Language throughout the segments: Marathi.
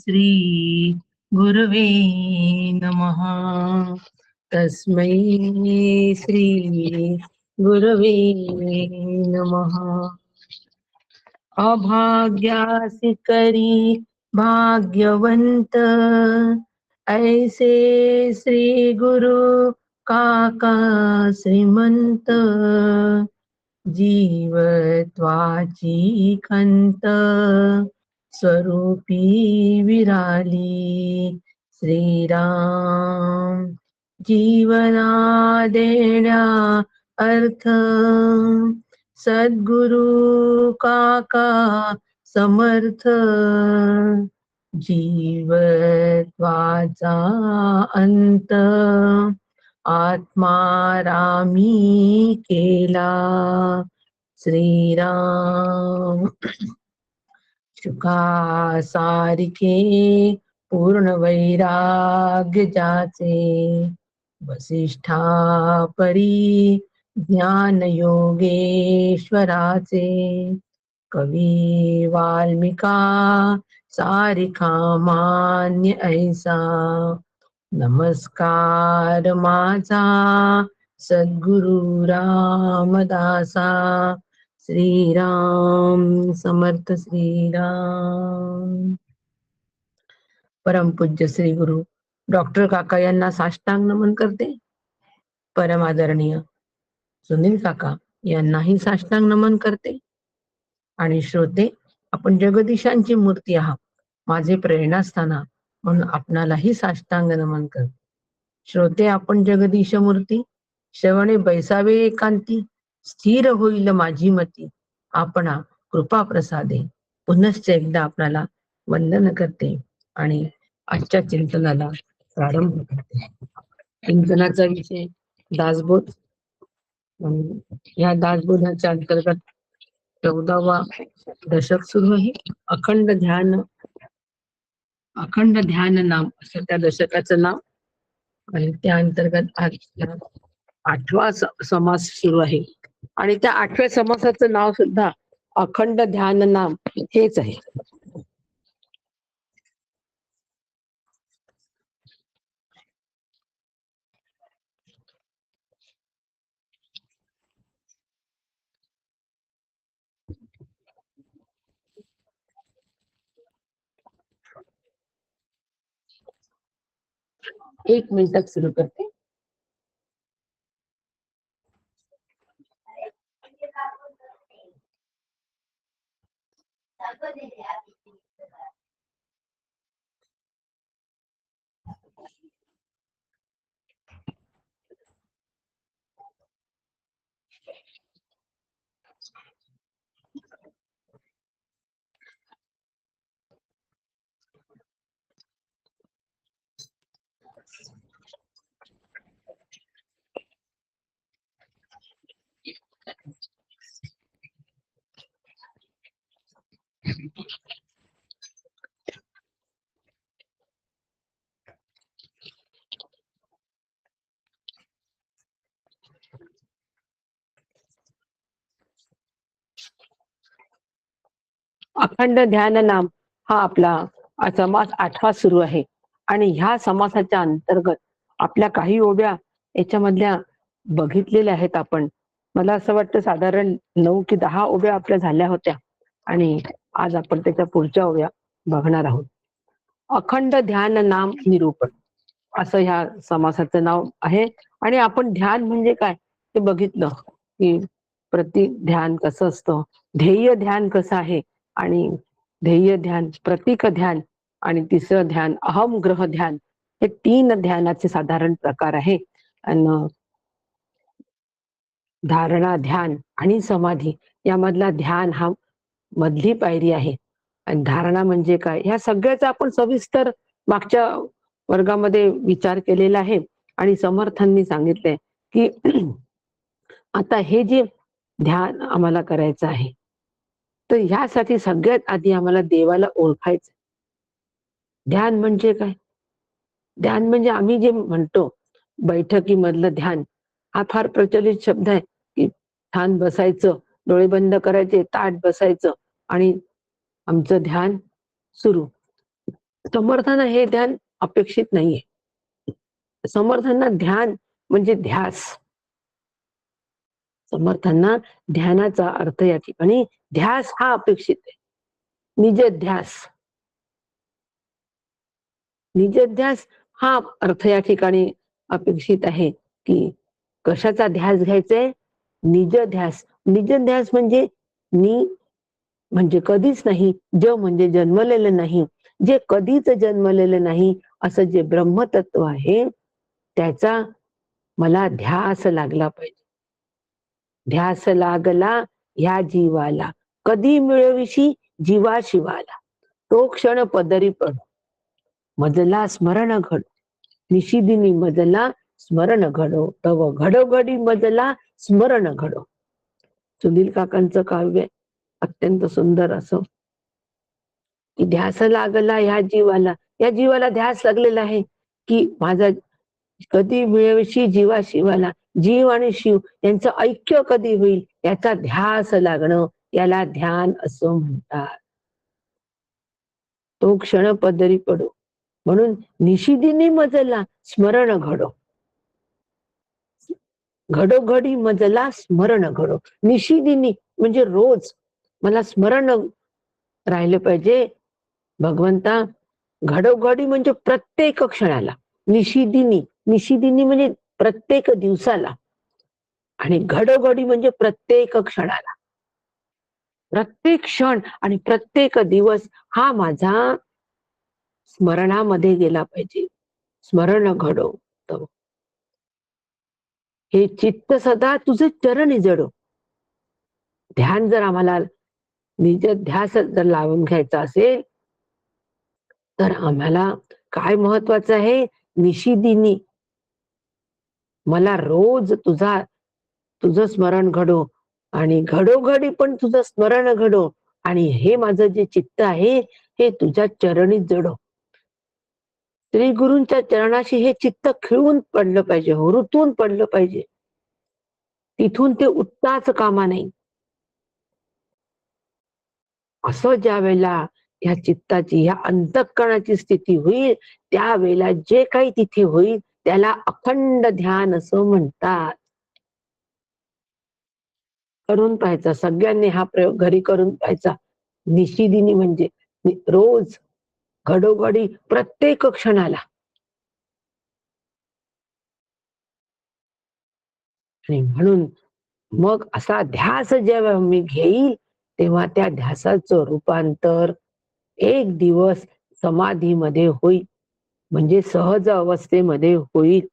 श्री गुरवे नमः. तस्मै श्री गुरवे नमः. अभाग्यासी करी भाग्यवंत, ऐसे श्री गुरु काका श्रीमंत. जीवत्वाची खंत स्वरूपी विराली श्रीराम. जीवना देण्या अर्थ सद्गुरु काका समर्थ. जीवत्वाचा अंत आत्मारामी केला श्रीराम. शुका सारिखे पूर्ण वैराग्य जाचे, वसिष्ठा परी ज्ञान योगेश्वराचे. कवी वाल्मिका सारिखा मान्य ऐसा, नमस्कार माझा सद्गुरु रामदासा. श्रीराम समर्थ श्रीराम. परमपूज्य श्री गुरु डॉक्टर काका यांना साष्टांग नमन करते. परम आदरणीय सुनील काका यांनाही साष्टांग नमन करते. आणि श्रोते, आपण जगदीशांची मूर्ती आहात, माझे प्रेरणास्थाना म्हणून आपणालाही साष्टांग नमन करते. श्रोते, आपण जगदीश मूर्ती श्रवणे बैसावे एकांती, स्थिर होईल माझी मती, आपणा कृपा प्रसादे. पुनश्च एकदा आपणाला वंदन करते आणि आजच्या चिंतनाला प्रारंभ करते. चिंतनाचा विषय दासबोध. या दासबोधाच्या अंतर्गत 14वा दशक सुरू आहे. अखंड ध्यान नाम असं त्या दशकाचं नाव. आणि त्या अंतर्गत आज 8वा समास सुरू आहे. आणि त्या 8व्या समासाचं नाव सुद्धा अखंड ध्यान नाम हेच आहे. एक मिनिटात सुरू करते. अखंड ध्यान नाम हा आपला समास 8वा सुरू आहे. आणि ह्या समासाच्या अंतर्गत आपल्या काही ओव्या याच्यामधल्या बघितलेल्या आहेत आपण. मला असं वाटतं साधारण 9 की 10 ओव्या आपल्या झाल्या होत्या. आणि आज आपण त्याच्या पुढच्या ओव्या बघणार आहोत. अखंड ध्यान नाम निरूपण असं ह्या समासाचं नाव आहे. आणि आपण ध्यान म्हणजे काय ते बघितलं की प्रति ध्यान कसं असतं, ध्येय ध्यान कसं आहे, आणि ध्येय ध्यान, प्रतीक ध्यान आणि तिसरं ध्यान अहम ग्रह ध्यान, हे 3 ध्यानाचे साधारण प्रकार आहे. आणि धारणा ध्यान आणि समाधी यामधला ध्यान हा मधली पायरी आहे. आणि धारणा म्हणजे काय, ह्या सगळ्याचा आपण सविस्तर मागच्या वर्गामध्ये विचार केलेला आहे. आणि समर्थांनी सांगितलंय की आता हे जे ध्यान आम्हाला करायचं आहे, तर ह्यासाठी सगळ्यात आधी आम्हाला देवाला ओळखायचं. ध्यान म्हणजे काय? ध्यान म्हणजे आम्ही जे म्हणतो बैठकीमधलं ध्यान, हा फार प्रचलित शब्द आहे की छान बसायचं, डोळे बंद करायचे, ताठ बसायचं आणि आमचं ध्यान सुरू. समर्थांना हे ध्यान अपेक्षित नाहीये. समर्थांना ध्यान म्हणजे ध्यास. समर्थांना ध्यानाचा अर्थ या ठिकाणी ध्यास हा अपेक्षित आहे. निजध्यास. निजध्यास हा अर्थ या ठिकाणी अपेक्षित आहे की कशाचा ध्यास घ्यायचाय? निजध्यास. निजध्यास म्हणजे नि म्हणजे कधीच नाही, ज म्हणजे जन्मलेलं नाही, जे कधीच जन्मलेलं नाही असं जे ब्रह्मतत्व आहे त्याचा मला ध्यास लागला पाहिजे. ध्यास लागला ह्या जीवाला, कधी मिळविशी जीवा शिवाला, तो क्षण पदरी पडो, मजला स्मरण घडो, निशिदिनी मजला स्मरण घडो, तव घडोघडी मजला स्मरण घडो. सुनील काकांचं काव्य अत्यंत सुंदर असं की ध्यास लागला ह्या जीवाला. या जीवाला ध्यास लागलेला आहे की माझा कधी मिळविशी जीवा शिवाला, जीव आणि शिव यांचं ऐक्य कधी होईल याचा ध्यास लागणं, याला ध्यान असं म्हणतात. तो क्षण पदरी पडो, म्हणून निशिदिनी मजला स्मरण घडो. घडोघडी मजला स्मरण घडो. निशिदिनी म्हणजे रोज मला स्मरण राहिलं पाहिजे भगवंता. घडोघडी म्हणजे प्रत्येक क्षणाला. निशिदिनी, निशिदिनी म्हणजे प्रत्येक दिवसाला, आणि घडोघडी म्हणजे प्रत्येक क्षणाला. प्रत्येक क्षण आणि प्रत्येक दिवस हा माझा स्मरणामध्ये गेला पाहिजे. स्मरण घडो तव. हे चित्त सदा तुझे चरणी जडो. ध्यान जर आम्हाला निज ध्यास जर लावून घ्यायचा असेल तर आम्हाला काय महत्वाचं आहे? निशिदिनी मला रोज तुझं स्मरण घडो, आणि घडोघडी पण तुझं स्मरण घडो, आणि हे माझं जे चित्त आहे हे तुझ्या चरणी जडो. श्री गुरूंच्या चरणाशी हे चित्त खिळून पडलं पाहिजे, हुरूतून पडलं पाहिजे. तिथून ते उठताच कामा नाही. असं ज्या वेळेला ह्या चित्ताची, ह्या अंतःकरणाची स्थिती होईल त्यावेळेला जे काही तिथे होईल त्याला अखंड ध्यान असं म्हणतात. करून पाहायचा, सगळ्यांनी हा प्रयोग घरी करून पाहायचा. निशिदिनी म्हणजे रोज, घडोघडी, प्रत्येक क्षणाला. आणि म्हणून मग असा ध्यास जेव्हा मी घेईल तेव्हा त्या ध्यासाचं रूपांतर एक दिवस समाधीमध्ये होईल, म्हणजे सहज अवस्थेमध्ये होईल.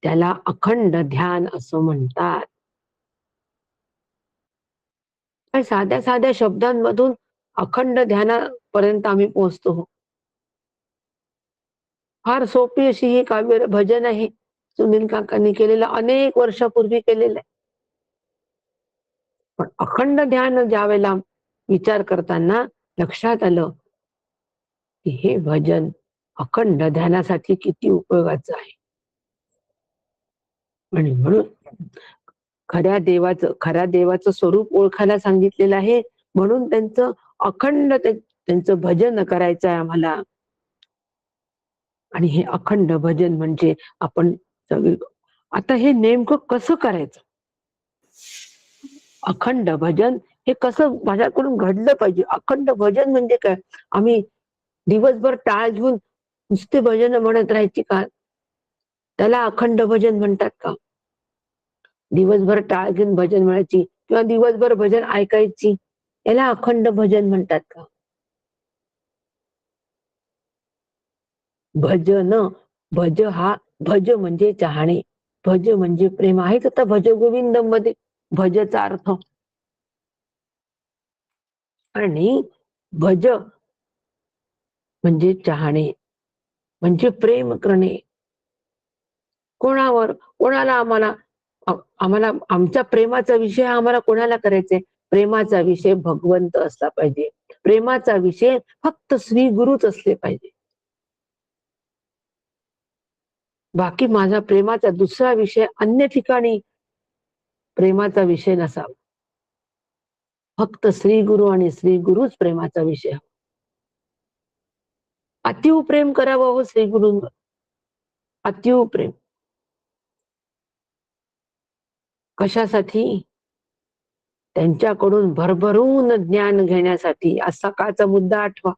त्याला अखंड ध्यान असं म्हणतात. साध्या साध्या शब्दांमधून अखंड ध्यानापर्यंत आम्ही पोहोचतो. फार सोपी अशी ही काव्य भजन आहे. सुनील काकांनी केलेलं, अनेक वर्षापूर्वी केलेलं आहे. पण अखंड ध्यान ज्या वेळेला विचार करताना लक्षात आलं की हे भजन अखंड ध्यानासाठी किती उपयोगाचं आहे. आणि म्हणून खऱ्या देवाचं स्वरूप ओळखायला सांगितलेलं आहे, म्हणून त्यांचं अखंड त्यांचं भजन करायचं आहे आम्हाला. आणि हे अखंड भजन म्हणजे आपण आता हे नेमकं कसं करायचं? अखंड भजन हे कसं माझ्याकडून घडलं पाहिजे? अखंड भजन म्हणजे काय? आम्ही दिवसभर टाळ घेऊन नुसते भजन म्हणत राहायची का? त्याला अखंड भजन म्हणतात का? दिवसभर टाळ घेऊन भजन म्हणायची किंवा दिवसभर भजन ऐकायची, याला अखंड भजन म्हणतात का? भजन, भज म्हणजे चाहणे, भज म्हणजे प्रेम. आहेच आता भज गोविंद मध्ये भजचा अर्थ. आणि भज म्हणजे चाहणे, म्हणजे प्रेम करणे. कोणावर? कोणाला? आम्हाला आमच्या प्रेमाचा विषय आम्हाला कोणाला करायचंय? प्रेमाचा विषय भगवंत असला पाहिजे. प्रेमाचा विषय फक्त श्री गुरुच असले पाहिजे. बाकी माझा प्रेमाचा दुसरा विषय अन्य ठिकाणी प्रेमाचा विषय नसावा. फक्त श्री गुरु आणि श्री गुरुच प्रेमाचा विषय. अतिव प्रेम करावं हो श्री गुरूंवर, अतिव प्रेम. कशासाठी? त्यांच्याकडून भरभरून ज्ञान घेण्यासाठी. आज सकाळचा मुद्दा आठवा.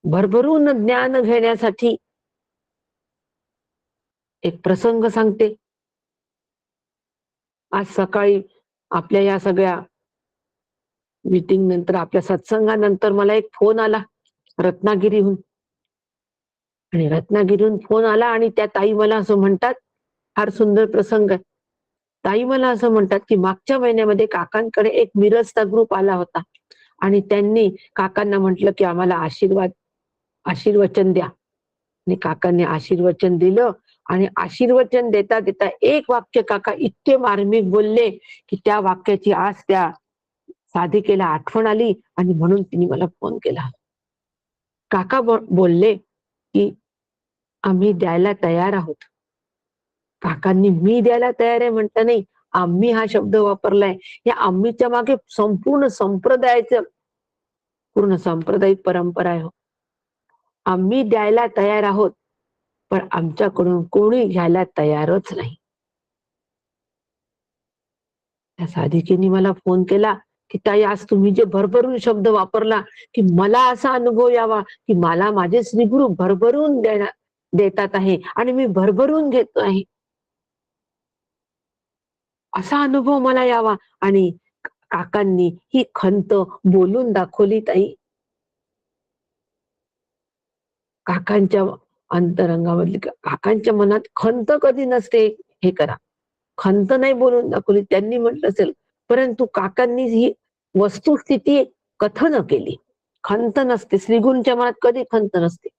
भरभरून ज्ञान घेण्यासाठी एक प्रसंग सांगते. आज सकाळी आपल्या या सगळ्या मीटिंग नंतर, आपल्या सत्संगानंतर मला एक फोन आला रत्नागिरीहून. आणि रत्नागिरीहून फोन आला आणि त्या ताई मला असं म्हणतात, फार सुंदर प्रसंग आहे. ताई मला असं म्हणतात की मागच्या महिन्यामध्ये काकांकडे एक मिरजचा ग्रुप आला होता आणि त्यांनी काकांना म्हटलं की आम्हाला आशीर्वचन द्या. आणि काकांनी आशीर्वचन दिलं आणि आशीर्वचन देता देता एक वाक्य काका इतके मार्मिक बोलले की त्या वाक्याची आज त्या साधिकेला आठवण आली आणि म्हणून तिने मला फोन केला. काका बोलले की आम्ही द्यायला तयार आहोत. काकांनी मी द्यायला तयार आहे म्हटलं नाही, आम्ही हा शब्द वापरलाय. या आम्हीच्या मागे संपूर्ण संप्रदायाचं, पूर्ण सांप्रदायिक परंपरा आहे. आम्ही द्यायला तयार आहोत, पण आमच्याकडून कोणी घ्यायला तयारच नाही. त्या साधिकेने मला फोन केला की ताई, आज तुम्ही जे भरभरून शब्द वापरला की मला असा अनुभव यावा की मला माझे श्रीगुरु भरभरून देतात आहे आणि मी भरभरून घेतो आहे, असा अनुभव मला यावा. आणि काकांनी ही खंत बोलून दाखवली ताई. काकांच्या अंतरंगामधली, काकांच्या मनात खंत कधी नसते, हे करा. खंत नाही बोलून दाखवली, त्यांनी म्हटलं असेल, परंतु काकांनी ही वस्तुस्थिती कथन केली. खंत नसते, श्रीगुरूंच्या मनात कधी खंत नसते,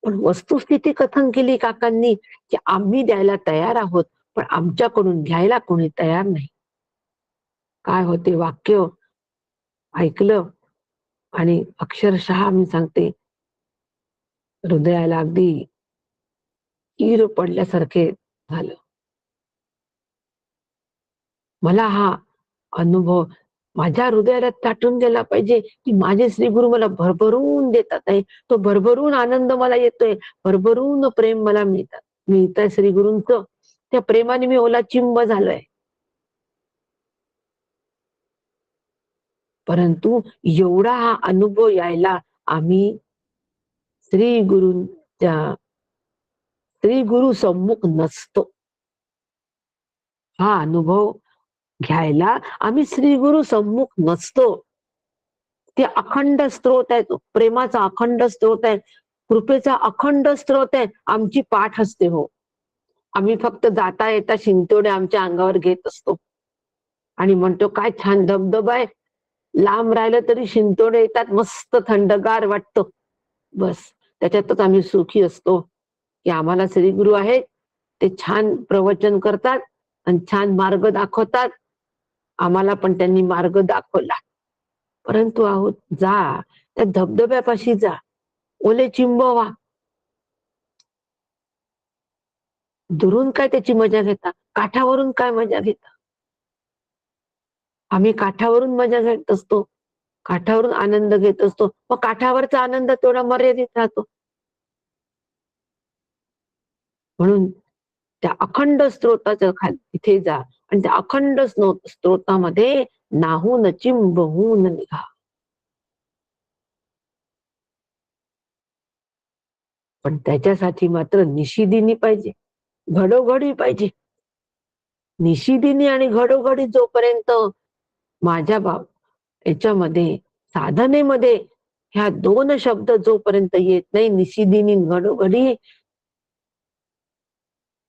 पण वस्तुस्थिती कथन केली काकांनी की आम्ही द्यायला तयार आहोत, पण आमच्याकडून घ्यायला कोणी तयार नाही. काय होते वाक्य ऐकलं आणि अक्षरशः मी सांगते, हृदयाला अगदी कीर पडल्यासारखे झालं. मला हा अनुभव माझ्या हृदयाला दाटून गेला पाहिजे की माझे श्रीगुरु मला भरभरून देतात आहे. तो भरभरून आनंद मला येतोय, भरभरून प्रेम मला मिळतंय श्रीगुरूंचं. त्या प्रेमाने मी ओलाचिंब झालोय. परंतु एवढा हा अनुभव यायला आम्ही श्री गुरु सम्मुख नसतो. हा अनुभव घ्यायला आम्ही श्री गुरु सम्मुख नसतो. ते अखंड स्त्रोत आहे, तो प्रेमाचा अखंड स्त्रोत आहे, कृपेचा अखंड स्त्रोत आहे. आमची पाठ असते हो. आम्ही फक्त जाता येता शिंतोडे आमच्या अंगावर घेत असतो आणि म्हणतो काय छान धबधबा आहे, लांब राहिलं तरी शिंतोडे येतात, मस्त थंडगार वाटतं. बस त्याच्यातच आम्ही सुखी असतो की आम्हाला श्रीगुरु आहेत, ते छान प्रवचन करतात आणि छान मार्ग दाखवतात. आम्हाला पण त्यांनी मार्ग दाखवला. परंतु आहोत जा त्या धबधब्यापाशी जा, ओले चिंब व्हा. दुरून काय त्याची मजा घेता, काठावरून काय मजा घेता. आम्ही काठावरून मजा घेत असतो, काठावरून आनंद घेत असतो. मग काठावरचा आनंद तेवढा मर्यादित राहतो. म्हणून त्या अखंड स्त्रोताच्या खाली तिथे जा आणि त्या अखंड स्त्रोतामध्ये नाहून चिंब होऊन निघा. पण त्याच्यासाठी मात्र निशिदिनी पाहिजे, घडोघडी पाहिजे. निशिदिनी आणि घडोघडी जोपर्यंत माझ्या याच्यामध्ये, साधनेमध्ये ह्या दोन शब्द जोपर्यंत येत नाही, निशिदिनी घडोघडी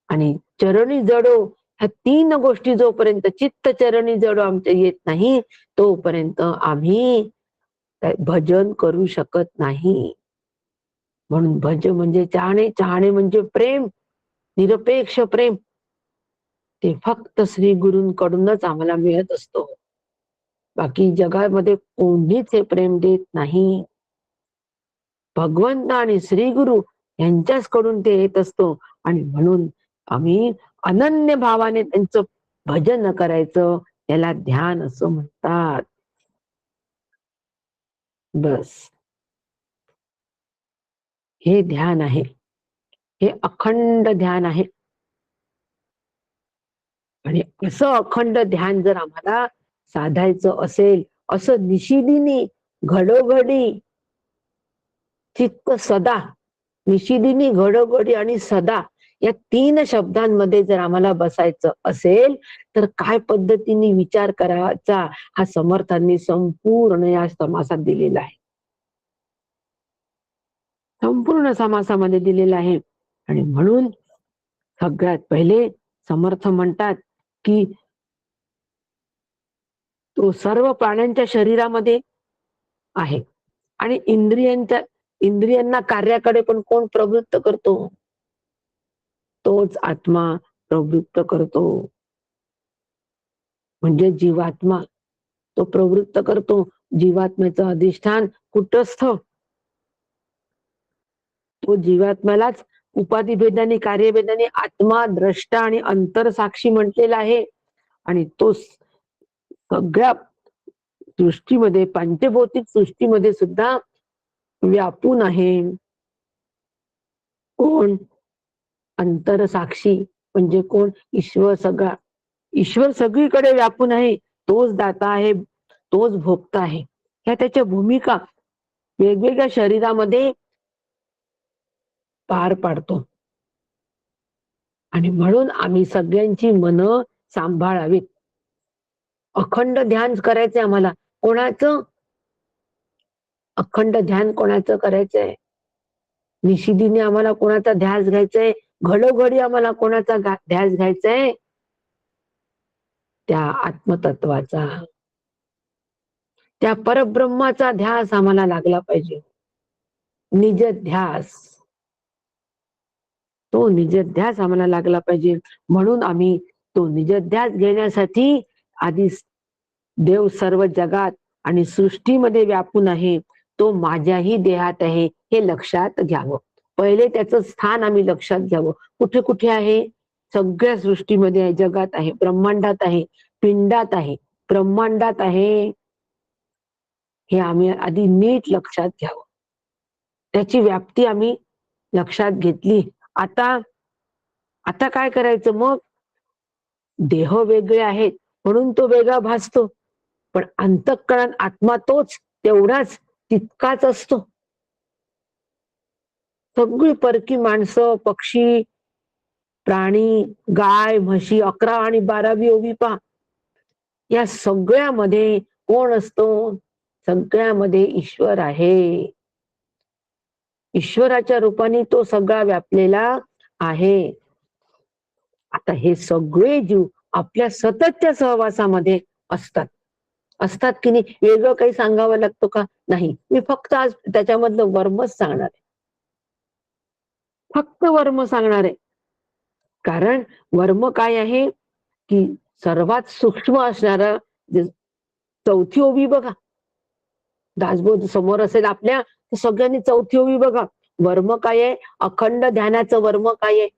आणि चरणी जडो, ह्या तीन गोष्टी जोपर्यंत, चित्त चरणी जडो आमच्या येत नाही, तोपर्यंत आम्ही भजन करू शकत नाही. म्हणून भज म्हणजे चाहणे, चाहणे म्हणजे प्रेम, निरपेक्ष प्रेम. ते फक्त श्री गुरूंकडूनच आम्हाला मिळत असतो. बाकी जगामध्ये कोणीच हे प्रेम देत नाही. भगवंत आणि श्री गुरु यांच्याच कडून ते येत असतो. आणि म्हणून आम्ही अनन्य भावाने त्यांचं भजन करायचं, त्याला ध्यान असं म्हणतात. बस हे ध्यान आहे, हे अखंड ध्यान आहे. आणि असं अखंड ध्यान जर आम्हाला साधायचं असेल, असं निशिदिनी घडोघडी चित्त सदा, निशिदिनी घडोघडी आणि सदा या 3 शब्दांमध्ये जर आम्हाला बसायचं असेल तर काय पद्धतीने विचार करायचा हा समर्थांनी संपूर्ण या समासात दिलेला आहे. संपूर्ण समासामध्ये दिलेला आहे. आणि म्हणून सगळ्यात पहिले समर्थ म्हणतात की तो सर्व प्राण्यांच्या शरीरामध्ये आहे आणि इंद्रियांना कार्याकडे पण कोण प्रवृत्त करतो? तोच आत्मा प्रवृत्त करतो. म्हणजे जीवात्मा तो प्रवृत्त करतो. जीवात्म्याचं अधिष्ठान कुटस्थ, तो जीवात्म्यालाच उपाधिभेदाने कार्यभेदाने आत्मा द्रष्टा आणि अंतरसाक्षी म्हटलेला आहे. आणि तो सगळ्या सृष्टीमध्ये, पंचभौतिक सृष्टीमध्ये सुद्धा व्यापून आहे. कोण? अंतरसाक्षी म्हणजे कोण? ईश्वर. सगळा ईश्वर सगळीकडे व्यापून आहे. तोच दाता आहे, तोच भोगता आहे. ह्या त्याच्या भूमिका वेगवेगळ्या शरीरामध्ये पार पाडतो. आणि म्हणून आम्ही सगळ्यांची मन सांभाळावीत. अखंड ध्यान करायचंय आम्हाला. कोणाचं अखंड ध्यान? कोणाचं करायचंय? निशिदिने आम्हाला कोणाचा ध्यास घ्यायचाय? घडोघडी आम्हाला कोणाचा ध्यास घ्यायचाय? त्या आत्मतत्वाचा, त्या परब्रह्माचा ध्यास आम्हाला लागला पाहिजे. निज ध्यास, तो निज ध्यास आम्हाला लागला पाहिजे. म्हणून आम्ही तो निज ध्यास घेण्यासाठी आधी देव सर्व जगात आणि सृष्टीमध्ये व्यापून आहे, तो माझ्याही देहात आहे हे लक्षात घ्यावं. पहिले त्याचं स्थान आम्ही लक्षात घ्यावं. कुठे कुठे आहे? सगळ्या सृष्टीमध्ये आहे, जगात आहे, ब्रह्मांडात आहे, पिंडात आहे, ब्रह्मांडात आहे. हे आम्ही आधी नीट लक्षात घ्यावं. त्याची व्याप्ती आम्ही लक्षात घेतली. आता काय करायचं मग? देह वेगळे आहेत म्हणून तो वेगळा भासतो, पण अंतःकरणात आत्मा तोच, तेवढाच तितकाच असतो. सगळी परकी माणसं, पक्षी, प्राणी, गाय, म्हशी, 11 आणि 12वी ओवी पहा, या सगळ्यामध्ये कोण असतो? सगळ्यामध्ये ईश्वर आहे. ईश्वराच्या रूपाने तो सगळा व्यापलेला आहे. आता हे सगळे जीव आपल्या सततच्या सहवासामध्ये असतात की नाही? वेगळं काही सांगावं लागतं का? नाही. मी फक्त आज त्याच्यामधलं वर्मच सांगणार आहे. फक्त वर्म सांगणार आहे. कारण वर्म काय आहे की सर्वात सूक्ष्म असणारा, चौथी ओवी बघा, दासबोध समोर असेल आपल्या, तर सगळ्यांनी चौथी ओवी बघा. वर्म काय आहे? अखंड ध्यानाचं वर्म काय आहे?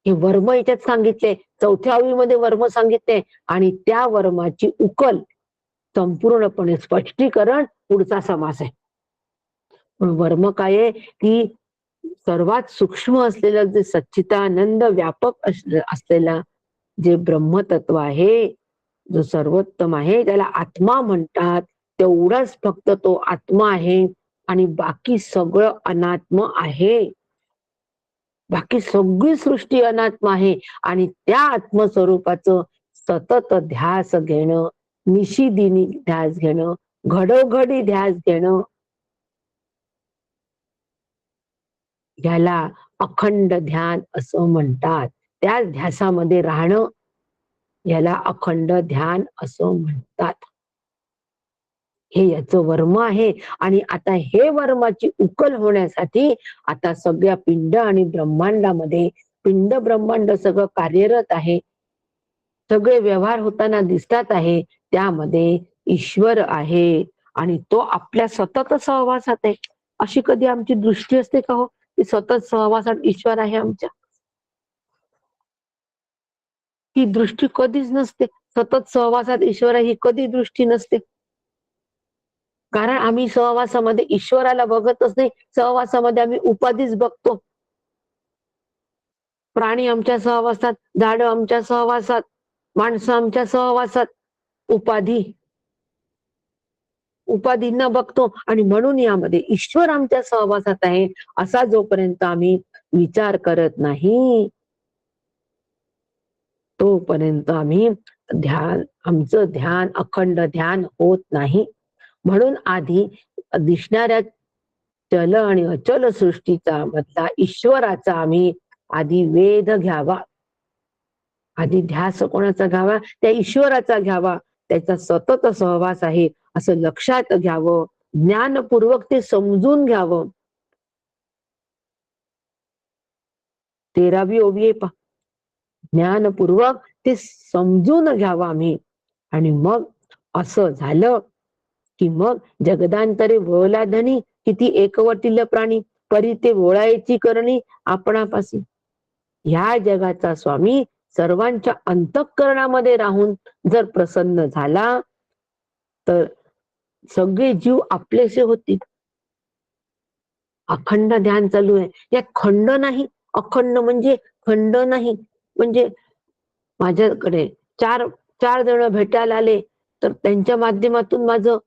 हे वर्म याच्यात सांगितले. चौथ्या ओवीमध्ये वर्म सांगितले आणि त्या वर्माची उकल संपूर्णपणे स्पष्टीकरण पुढचा समास आहे. वर्म काय आहे की सर्वात सूक्ष्म असलेलं जे सच्चिदानंद व्यापक असलेला जे ब्रह्मतत्व आहे, जो सर्वोत्तम आहे, त्याला आत्मा म्हणतात. तेवढाच फक्त तो आत्मा आहे आणि बाकी सगळं अनात्म आहे. बाकी सगळी सृष्टी अनात्म आहे. आणि त्या आत्मस्वरूपाचं सतत ध्यास घेणं, निशिदिनी ध्यास घेणं, घडोघडी ध्यास घेणं, याला अखंड ध्यान असं म्हणतात. त्या ध्यासामध्ये राहणं याला अखंड ध्यान असं म्हणतात. हे याचं वर्म आहे. आणि आता हे वर्माची उकल होण्यासाठी आता सगळ्या पिंड आणि ब्रह्मांडामध्ये, पिंड ब्रह्मांड सगळं कार्यरत आहे, सगळे व्यवहार होताना दिसतात आहे. त्यामध्ये ईश्वर आहे आणि तो आपल्या सतत सहवासात आहे. अशी कधी आमची दृष्टी असते का हो की सतत सहवासात ईश्वर आहे आमच्या? ही दृष्टी कधीच नसते. सतत सहवासात ईश्वर आहे ही कधी दृष्टी नसते. कारण आम्ही सहवासामध्ये ईश्वराला बघतच नाही, सहवासामध्ये आम्ही उपाधीच बघतो. प्राणी आमच्या सहवासात, झाडं आमच्या सहवासात, माणसं आमच्या सहवासात, उपाधी उपाधींना बघतो. आणि म्हणून यामध्ये ईश्वर आमच्या सहवासात आहे असा जोपर्यंत आम्ही विचार करत नाही, तोपर्यंत आम्ही आमचं ध्यान, अखंड ध्यान होत नाही. म्हणून आधी दिसणाऱ्या चल आणि अचल सृष्टीचा मधला ईश्वराचा आम्ही आधी वेध घ्यावा. आधी ध्यास कोणाचा घ्यावा? त्या ईश्वराचा घ्यावा. त्याचा सतत सहवास आहे असं लक्षात घ्यावं. ज्ञानपूर्वक ते समजून घ्यावं. 13वी ओवी आहे पहा. ज्ञानपूर्वक ते समजून घ्यावं आम्ही. आणि मग असं झालं की मग जगदांतरे वळला धनी, किती एकवटील प्राणी, परी ते वळायची करणी आपणापासी. ह्या जगाचा स्वामी सर्वांच्या अंतःकरणामध्ये राहून जर प्रसन्न झाला तर सगळे जीव आपलेसे होतील. अखंड ध्यान चालू आहे, यात खंड नाही. अखंड म्हणजे खंड नाही. म्हणजे माझ्याकडे चार चार जण भेटायला आले तर त्यांच्या माध्यमातून माझं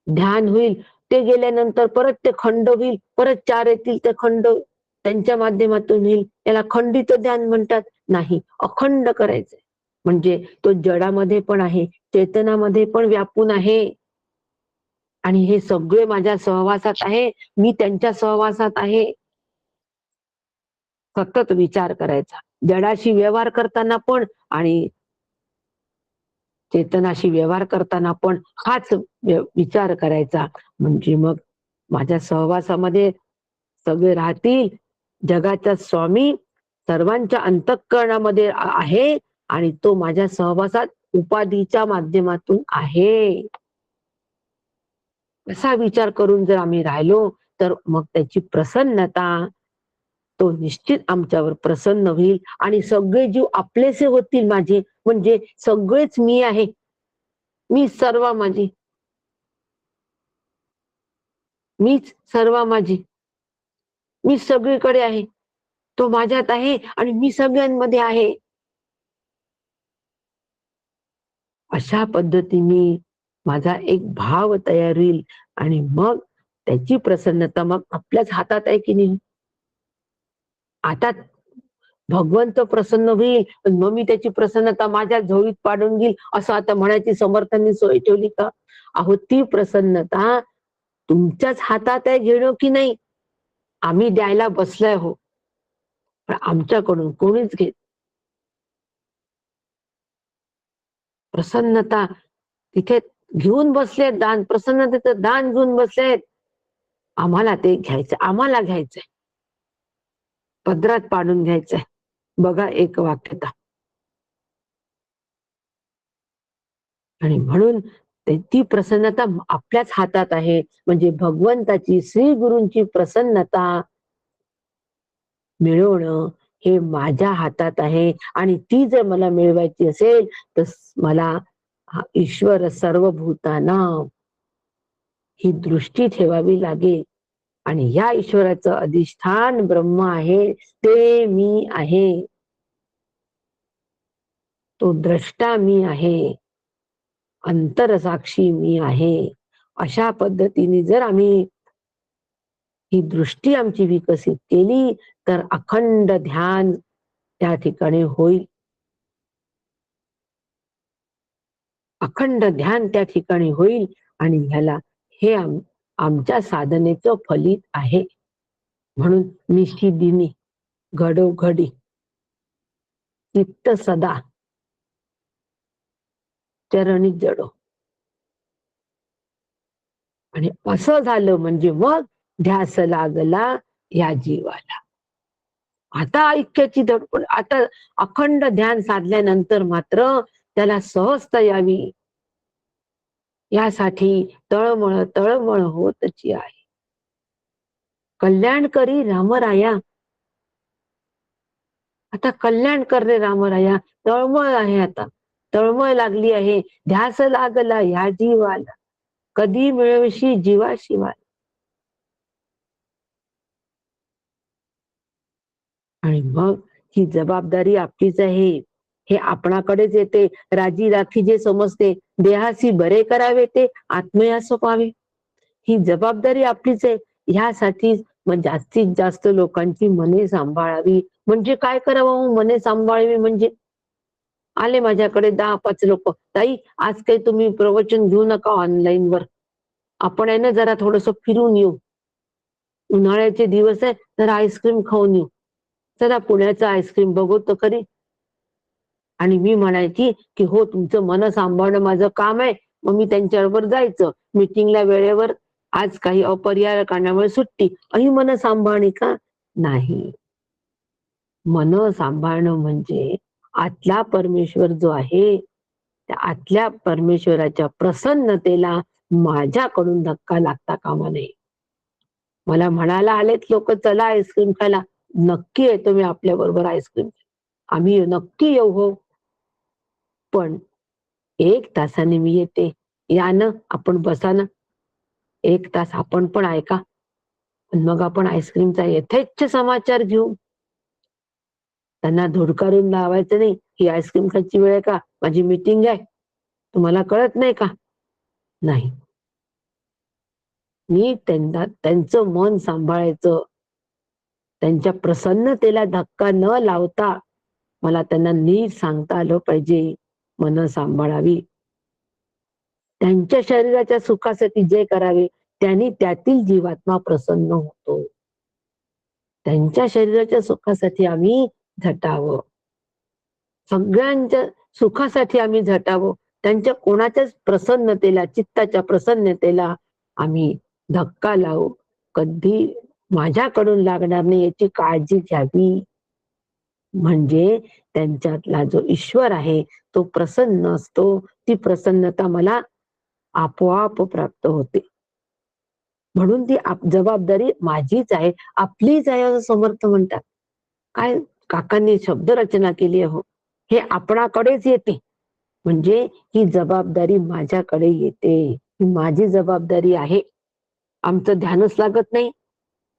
ध्यान होईल. ते गेल्यानंतर परत ते खंड होईल, परत चार येतील ते खंड त्यांच्या माध्यमातून होईल. याला खंडित ध्यान म्हणतात. नाही, अखंड करायचंय. म्हणजे तो जडामध्ये पण आहे, चेतनामध्ये पण व्यापून आहे. आणि हे सगळे माझ्या सहवासात आहे, मी त्यांच्या सहवासात आहे. सतत विचार करायचा, जडाशी व्यवहार करताना पण आणि चेतनाशी व्यवहार करताना पण हाच विचार करायचा. म्हणजे मग माझ्या सहवासामध्ये सगळे राहतील. जगाचा स्वामी सर्वांच्या अंतःकरणामध्ये आहे आणि तो माझ्या सहवासात उपाधीच्या माध्यमातून आहे. असा विचार करून जर आम्ही राहिलो तर मग त्याची प्रसन्नता, तो निश्चित आमच्यावर प्रसन्न होईल आणि सगळे जीव आपलेसे होतील माझे. म्हणजे सगळेच मी आहे, मी सर्व माझी, मीच सर्व माझी, मी सगळीकडे आहे. तो माझ्यात आहे आणि मी सगळ्यांमध्ये आहे. अशा पद्धतीने माझा एक भाव तयार होईल आणि मग त्याची प्रसन्नता मग आपल्याच हातात आहे की नाही. आता भगवंत प्रसन्न होईल, मग मी त्याची प्रसन्नता माझ्या झोळीत पाडून घेईल असं आता म्हणायची समर्थांनी सोय ठेवली का? अहो, ती प्रसन्नता तुमच्याच हातात आहे घेणं की नाही. आम्ही द्यायला बसलोय हो, पण आमच्याकडून कोणीच घेत. प्रसन्नता तिथे घेऊन बसलेत, दान प्रसन्नतेचं दान घेऊन बसलेत. आम्हाला ते घ्यायचं, आम्हाला घ्यायचंय, पदरात पाडून घ्यायचंय. बघा एक वाक्यता. आणि म्हणून ती प्रसन्नता आपल्याच हातात आहे. म्हणजे भगवंताची, श्री गुरूंची प्रसन्नता मिळवणं हे माझ्या हातात आहे. आणि ती जर मला मिळवायची असेल तर मला ईश्वर सर्वभूतानां ही दृष्टी ठेवावी लागेल. आणि या ईश्वराचं अधिष्ठान ब्रह्म आहे, ते मी आहे. तो द्रष्टा मी आहे, अंतरसाक्षी मी आहे. अशा पद्धतीने जर आम्ही ही दृष्टी आमची विकसित केली तर अखंड ध्यान त्या ठिकाणी होईल. अखंड ध्यान त्या ठिकाणी होईल आणि ह्याला हे आमच्या साधनेचं फलित आहे. म्हणून निशिदिनी घडोघडी चित्त सदा चरणी जडो. आणि असं झालं म्हणजे मग ध्यास लागला या जीवाला. आता ऐक्याची धडपड, आता अखंड ध्यान साधल्यानंतर मात्र त्याला सहजता यावी यासाठी तळमळ तळमळ होतची आहे. कल्याण करी रामराया. आता कल्याण करणे रामराया. तळमळ आहे, आता तळमळ लागली आहे. ध्यास लागला ह्या जीवाला. कधी मिळवशी जीवाशिवाय. आणि मग ही जबाबदारी आपलीच आहे, हे आपणाकडेच येते. राजी राखी जे समजते, देहासी बरे करावे ते आत्मयास पावे. ही जबाबदारी आपलीच आहे. ह्यासाठी मग जास्तीत जास्त लोकांची मने सांभाळावी. म्हणजे काय करावं हो मने सांभाळावी म्हणजे? आले माझ्याकडे 10-5 लोक, ताई आज काही तुम्ही प्रवचन घेऊ नका ऑनलाईन वर, आपण आहे ना जरा थोडस फिरून येऊ, उन्हाळ्याचे दिवस आहे तर आईस्क्रीम खाऊन येऊ, चला पुण्याचं आईस्क्रीम बघू तर खरी. आणि मी म्हणायची की हो तुमचं मन सांभाळणं माझं काम आहे, मग मी त्यांच्याबरोबर जायचं मीटिंगला वेळेवर. आज काही अपरिहार्य कारणामुळे सुट्टी, ही मन सांभाळणी का? नाही. मन सांभाळणं म्हणजे आतला परमेश्वर जो आहे, त्या आतल्या परमेश्वराच्या प्रसन्नतेला माझ्याकडून धक्का लागता कामा नये. मला म्हणायला आलेत लोक चला आईस्क्रीम खायला, नक्की येतो मी आपल्या बरोबर आईस्क्रीम, आम्ही नक्की येऊ हो, पण 1 तासाने मी येते, या ना आपण बसा ना, 1 तास आपण पण ऐका, मग आपण आईस्क्रीमचा यथेच्छ समाचार घेऊ. त्यांना धुडकारून लावायचं नाही, ही आईस्क्रीम खायची वेळ आहे का, माझी मीटिंग आहे, तुम्हाला कळत नाही का? नाही. मी त्यांना त्यांचं मन सांभाळायचं, त्यांच्या प्रसन्नतेला धक्का न लावता मला त्यांना नीट सांगता आलं पाहिजे, मन सांभाळावी. त्यांच्या शरीराच्या सुखासाठी जे करावे त्यांनी त्यातील जीवात्मा प्रसन्न होतो. त्यांच्या शरीराच्या सुखासाठी आम्ही झटावं, सगळ्यांच्या सुखासाठी आम्ही झटावं, त्यांच्या कोणाच्याच प्रसन्नतेला, चित्ताच्या प्रसन्नतेला आम्ही धक्का लावू कधी माझ्याकडून लागणार नाही याची काळजी घ्यावी. म्हणजे त्यांच्यातला जो ईश्वर आहे तो प्रसन्न असतो, ती प्रसन्नता मला आपोआप प्राप्त होते. म्हणून ती जबाबदारी माझीच आहे, आपलीच आहे असं समर्थ म्हणतात. काय काकांनी शब्द रचना केली आहे हो, हे आपणाकडेच येते. म्हणजे ही जबाबदारी माझ्याकडे येते, ही माझी जबाबदारी आहे. आमचं ध्यानच लागत नाही,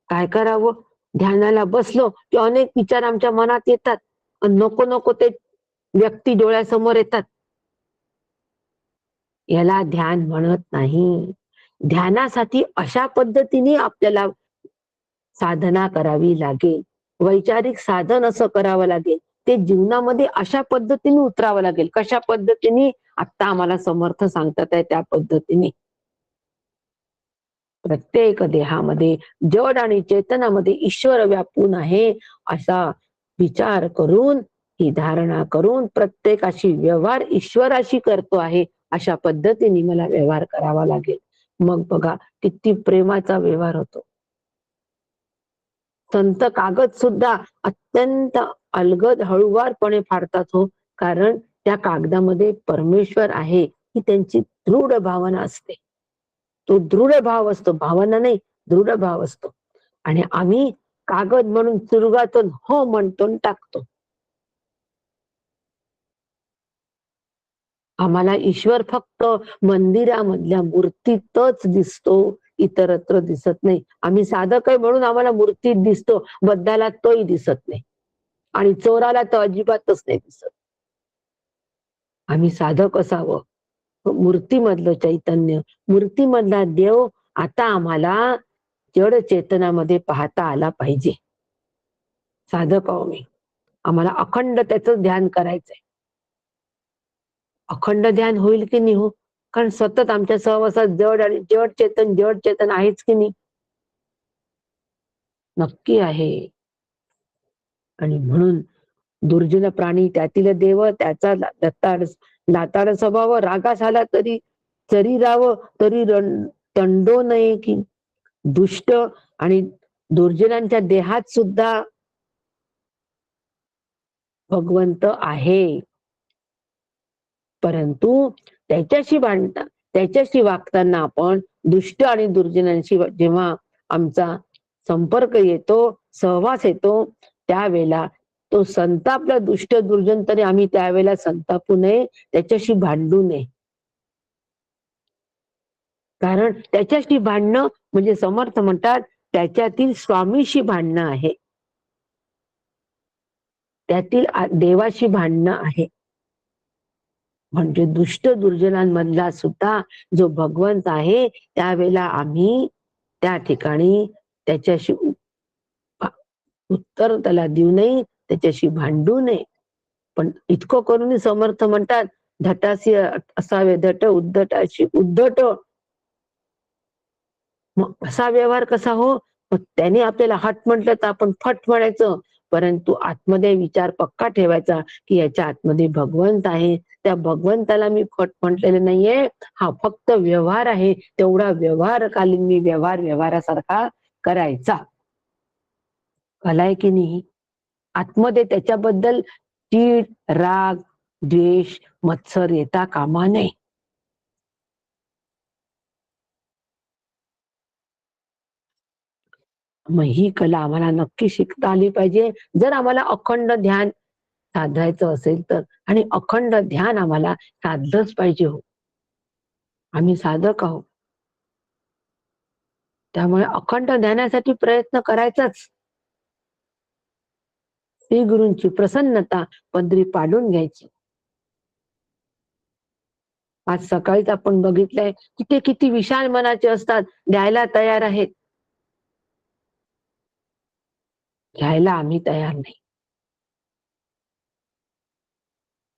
काय करावं? ध्यानाला बसलो की अनेक विचार आमच्या मनात येतात, नको नको ते व्यक्ती डोळ्यासमोर येतात. याला ध्यान म्हणत नाही. ध्यानासाठी अशा पद्धतीने आपल्याला साधना करावी लागेल, वैचारिक साधन असं करावं लागेल, ते जीवनामध्ये अशा पद्धतीने उतरावं लागेल. कशा पद्धतीने? आता आम्हाला समर्थ सांगतात आहे त्या पद्धतीने. प्रत्येक देहामध्ये जड आणि चेतनामध्ये ईश्वर व्यापून आहे असा विचार करून, ही धारणा करून प्रत्येकाशी व्यवहार ईश्वराशी करतो आहे अशा पद्धतीने मला व्यवहार करावा लागेल. मग बघा किती प्रेमाचा व्यवहार होतो. संत कागद सुद्धा अत्यंत अलगद हळुवारपणे फाडतात हो, कारण त्या कागदामध्ये परमेश्वर आहे ही त्यांची दृढ भावना असते. तो दृढ भाव असतो, भावना नाही, दृढ भाव असतो. आणि आम्ही कागद म्हणून चुरगातून हो म्हणतो टाकतो. आम्हाला ईश्वर फक्त मंदिरामधल्या मूर्तीतच दिसतो, इतरत्र दिसत नाही. आम्ही साधक आहे म्हणून आम्हाला मूर्तीत दिसतो, बद्दाला तोही दिसत नाही आणि चोराला तर अजिबातच नाही दिसत. आम्ही साधक असावं, मूर्तीमधलं चैतन्य, मूर्तीमधला देव आता आम्हाला जड चेतनामध्ये पाहता आला पाहिजे. साधक आहो मी, आम्हाला अखंड त्याच ध्यान करायचंय. अखंड ध्यान होईल की नाही हो? कारण सतत आमच्या सहवासात जड आणि जड चेतन आहेच की नाही? नक्की आहे. आणि म्हणून दुर्जन प्राणी त्यातील देव त्याचा लाताड स्वभाव, रागास आला तरी जरी राहावं तरी तंडो नये की. दुष्ट आणि दुर्जनांच्या देहात सुद्धा भगवंत आहे, परंतु त्याच्याशी वागताना आपण दुष्ट आणि दुर्जनांशी जेव्हा आमचा संपर्क येतो, सहवास येतो, त्यावेळेला तो संतापला दुष्ट दुर्जन तरी आम्ही त्यावेळेला संतापू नये, त्याच्याशी भांडू नये. कारण त्याच्याशी भांडणं म्हणजे समर्थ म्हणतात त्याच्यातील स्वामीशी भांडणं आहे, त्यातील देवाशी भांडणं आहे. म्हणजे दुष्ट दुर्जनांमधला सुद्धा जो भगवंत आहे त्यावेळेला आम्ही त्या ठिकाणी त्याच्याशी उत्तर त्याला देऊ नये, त्याच्याशी भांडू नये. पण इतकं करून समर्थ म्हणतात धटासी असावे धट उद्धटाशी उद्धट. मग असा व्यवहार कसा हो? मग त्याने आपल्याला हट म्हटलं तर आपण फट म्हणायचं, परंतु आतमध्ये विचार पक्का ठेवायचा की याच्या आतमध्ये भगवंत आहे, त्या भगवंताला मी फट म्हटलेले नाहीये, हा फक्त व्यवहार आहे, तेवढा व्यवहारकालीन मी व्यवहारासारखा करायचा. कलाय की नाही? आतमध्ये त्याच्याबद्दल चीड, राग, द्वेष, मत्सर येता कामा नये. मग ही कला आम्हाला नक्की शिकता आली पाहिजे जर आम्हाला अखंड ध्यान साधायचं असेल तर. आणि अखंड ध्यान आम्हाला साधलंच पाहिजे हो, आम्ही साधक आहोत. त्यामुळे अखंड ध्यानासाठी प्रयत्न करायचाच. श्री गुरूंची प्रसन्नता पदरी पाडून घ्यायची. आज सकाळीच आपण बघितलंय की किती विशाल मनाचे असतात, द्यायला तयार आहेत, घ्यायला आम्ही तयार नाही.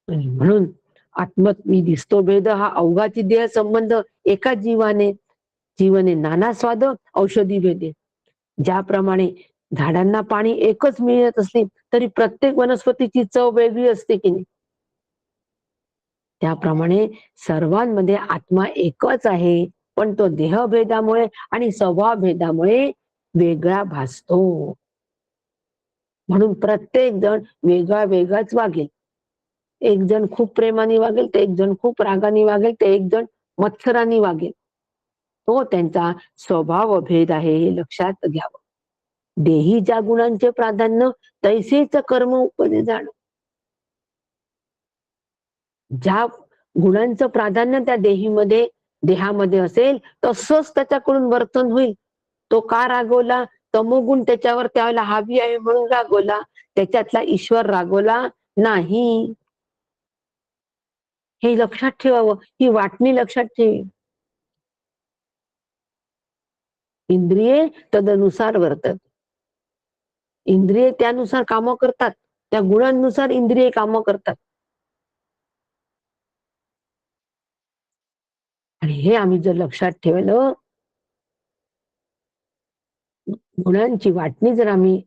म्हणून आत्मत मी दिसतो भेद हा अवघाची देह संबंध एकाच जीवने नाना स्वाद औषधी भेदे. ज्याप्रमाणे झाडांना पाणी एकच मिळत असले तरी प्रत्येक वनस्पतीची चव वेगळी असते की नाही, त्याप्रमाणे सर्वांमध्ये आत्मा एकच आहे, पण तो देहभेदामुळे आणि स्वभाव भेदामुळे वेगळा भासतो. म्हणून प्रत्येक जण वेगळा वेगळाच वागेल. एक जण खूप प्रेमाने वागेल, तर एक जण खूप रागाने वागेल, तर एक जण मत्सराने वागेल. तो त्यांचा स्वभाव भेद आहे हे लक्षात घ्यावं. देही ज्या गुणांचे प्राधान्य तैसेच कर्म उपदे जाण. ज्या गुणांचं प्राधान्य त्या देहामध्ये असेल तसंच त्याच्याकडून वर्तन होईल. तो का रागवला? तमोगुण त्याच्यावर त्यावेळेला हावी आहे म्हणून रागवला, त्याच्यातला ईश्वर रागवला नाही. हे लक्षात ठेवावं, ही वाटणी लक्षात ठेवी. इंद्रिये तदनुसार वर्तत. इंद्रिये त्यानुसार कामं करतात, त्या गुणांनुसार इंद्रिये कामं करतात. आणि हे आम्ही जर लक्षात ठेवलं, गुणांची वाटणी जर आम्ही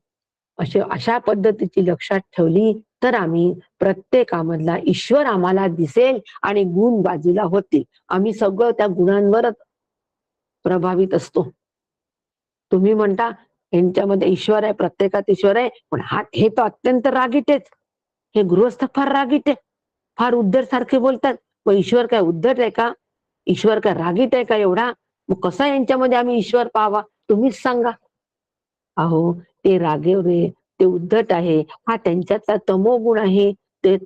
अशा पद्धतीची लक्षात ठेवली तर आम्ही प्रत्येकामधला ईश्वर आम्हाला दिसेल आणि गुण बाजूला होतील. आम्ही सगळं त्या गुणांवरच प्रभावित असतो. तुम्ही म्हणता यांच्यामध्ये ईश्वर आहे, प्रत्येकात ईश्वर आहे, पण हे तर अत्यंत रागीट आहेत. हे गृहस्थ फार रागीट आहे, फार उद्धट सारखे बोलतात. मग ईश्वर काय उद्धट आहे का? ईश्वर काय रागीट आहे का एवढा? मग कसा यांच्यामध्ये आम्ही ईश्वर पाहावा? तुम्हीच सांगा. अहो ते रागेवरे, ते उद्धट आहे, हा त्यांच्यातला तमोगुण आहे.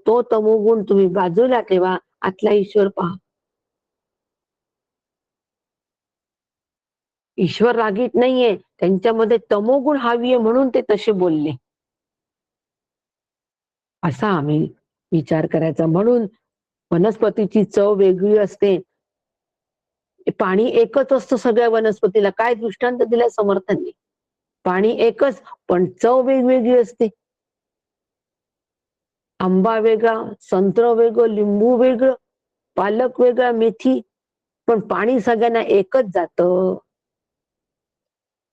तो तमोगुण तुम्ही बाजूला ठेवा, आतला ईश्वर पहा. ईश्वर रागीट नाहीये, त्यांच्यामध्ये तमोगुण हावी आहे म्हणून ते तसे बोलले. असा आम्ही विचार करायचा. म्हणून वनस्पतीची चव वेगळी असते. पाणी एकच असतं सगळ्या वनस्पतीला. काय दृष्टांत दिलाय समर्थांनी? पाणी एकच, पण चव वेगवेगळी असते. आंबा वेगळा, संत्र वेगळं, लिंबू वेगळं, पालक वेगळा, मेथी, पण पाणी सगळ्यांना एकच जातं.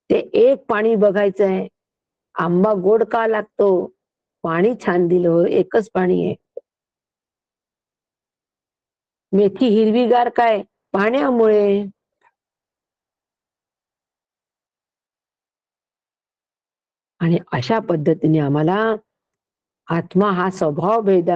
ते एक पाणी बघायचंय. आंबा गोड का लागतो? पाणी छान दिलं, एकच पाणी आहे. मेथी हिरवीगार काय? पाण्यामुळे. आणि अशा पद्धतीने आम्हाला आत्मा हा भेद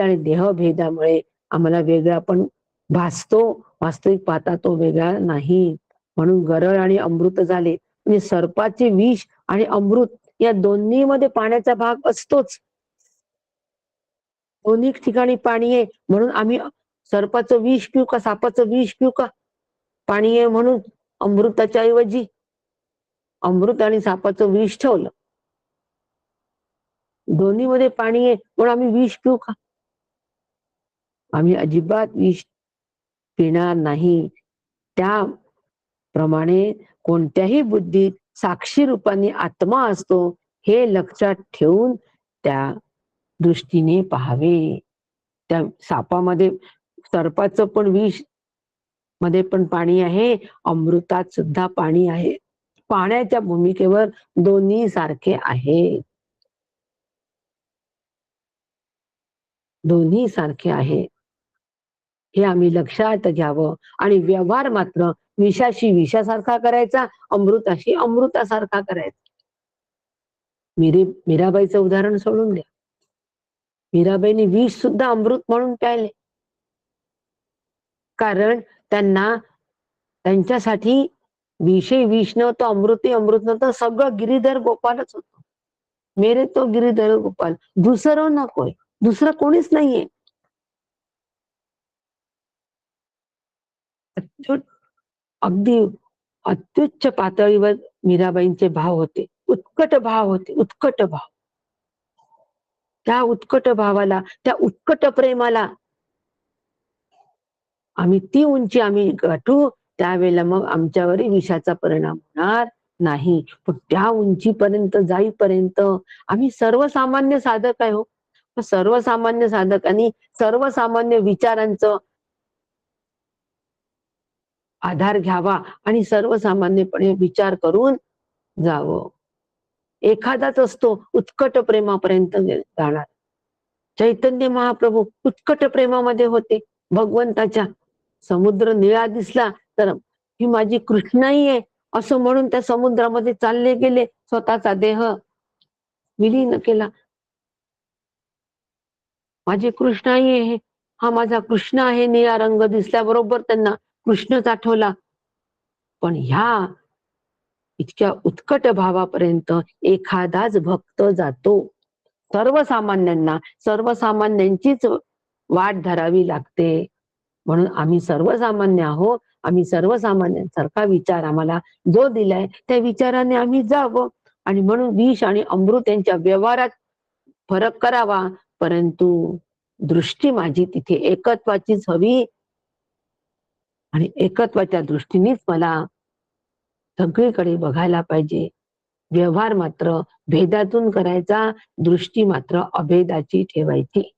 आणि देहभेदामुळे आम्हाला वेगळा पण भासतो. वास्तविक पाहता तो वेगळा नाही. म्हणून गरळ आणि अमृत झाले. म्हणजे सर्पाचे विष आणि अमृत या दोन्ही मध्ये पाण्याचा भाग असतोच. दोन्ही ठिकाणी पाणी आहे म्हणून आम्ही सर्पाचं विष पिऊ का सापाचं विष पिऊ का? पाणी आहे म्हणून अमृताच्या ऐवजी अमृत आणि सापाचं विष ठेवलं. दोन्हीमध्ये पाणी आहे म्हणून आम्ही विष पिऊ का? आम्ही अजिबात विष पिणार नाही. त्याप्रमाणे कोणत्याही बुद्धीत साक्षी रूपाने आत्मा असतो हे लक्षात ठेवून त्या दृष्टीने पाहावे. त्या सापामध्ये, सर्पाचं पण विष मध्ये पण पाणी आहे, अमृतात सुद्धा पाणी आहे. पाण्याच्या भूमिकेवर दोन्ही सारखे आहे. दोन्ही सारखे आहे हे आम्ही लक्षात घ्यावं. आणि व्यवहार मात्र विषाशी विषासारखा करायचा, अमृताशी अमृतासारखा करायचा. मीराबाईचं उदाहरण सोडून द्या. मीराबाईने विष सुद्धा अमृत म्हणून प्यायले, कारण त्यांच्यासाठी विषय विष नव्हतं, अमृतही अमृत नव्हतं, सगळं गिरीधर गोपालच होतं. मेरे तो गिरीधर गोपाल, दुसरं नकोय, दुसरं कोणीच नाहीये. अगदी अत्युच्च पातळीवर मीराबाईंचे भाव होते, उत्कट भाव होते, उत्कट भाव. त्या उत्कट भावाला, त्या उत्कट प्रेमाला ती उंची आम्ही गाठू, त्यावेळेला मग आमच्यावरही विषाचा परिणाम होणार नाही. पण त्या उंचीपर्यंत जाईपर्यंत आम्ही सर्वसामान्य साधक आहे हो. सर्वसामान्य साधकांनी सर्वसामान्य विचारांचं आधार घ्यावा आणि सर्वसामान्यपणे विचार करून जावं. एखादाच असतो उत्कट प्रेमापर्यंत जाणार. चैतन्य महाप्रभू उत्कट प्रेमामध्ये होते भगवंताच्या. समुद्र निळा दिसला तर ही माझी कृष्णाई आहे असं म्हणून त्या समुद्रामध्ये चालले गेले, स्वतःचा देह विलीन केला. माझी कृष्णाई आहे, हा माझा कृष्ण आहे. निळा रंग दिसल्याबरोबर त्यांना कृष्णच आठवला. पण ह्या इतक्या उत्कट भावापर्यंत एखादाच भक्त जातो. सर्वसामान्यांना सर्वसामान्यांचीच वाट धरावी लागते. म्हणून आम्ही सर्वसामान्य आहोत. आम्ही सर्वसामान्यांसारखा विचार आम्हाला जो दिलाय त्या विचाराने आम्ही जावं. आणि म्हणून विष आणि अमृत यांच्या व्यवहारात फरक करावा, परंतु दृष्टी माझी तिथे एकत्वाचीच हवी. आणि एकत्वाच्या दृष्टीनेच मला सगळीकडे बघायला पाहिजे. व्यवहार मात्र भेदातून करायचा, दृष्टी मात्र अभेदाची ठेवायची.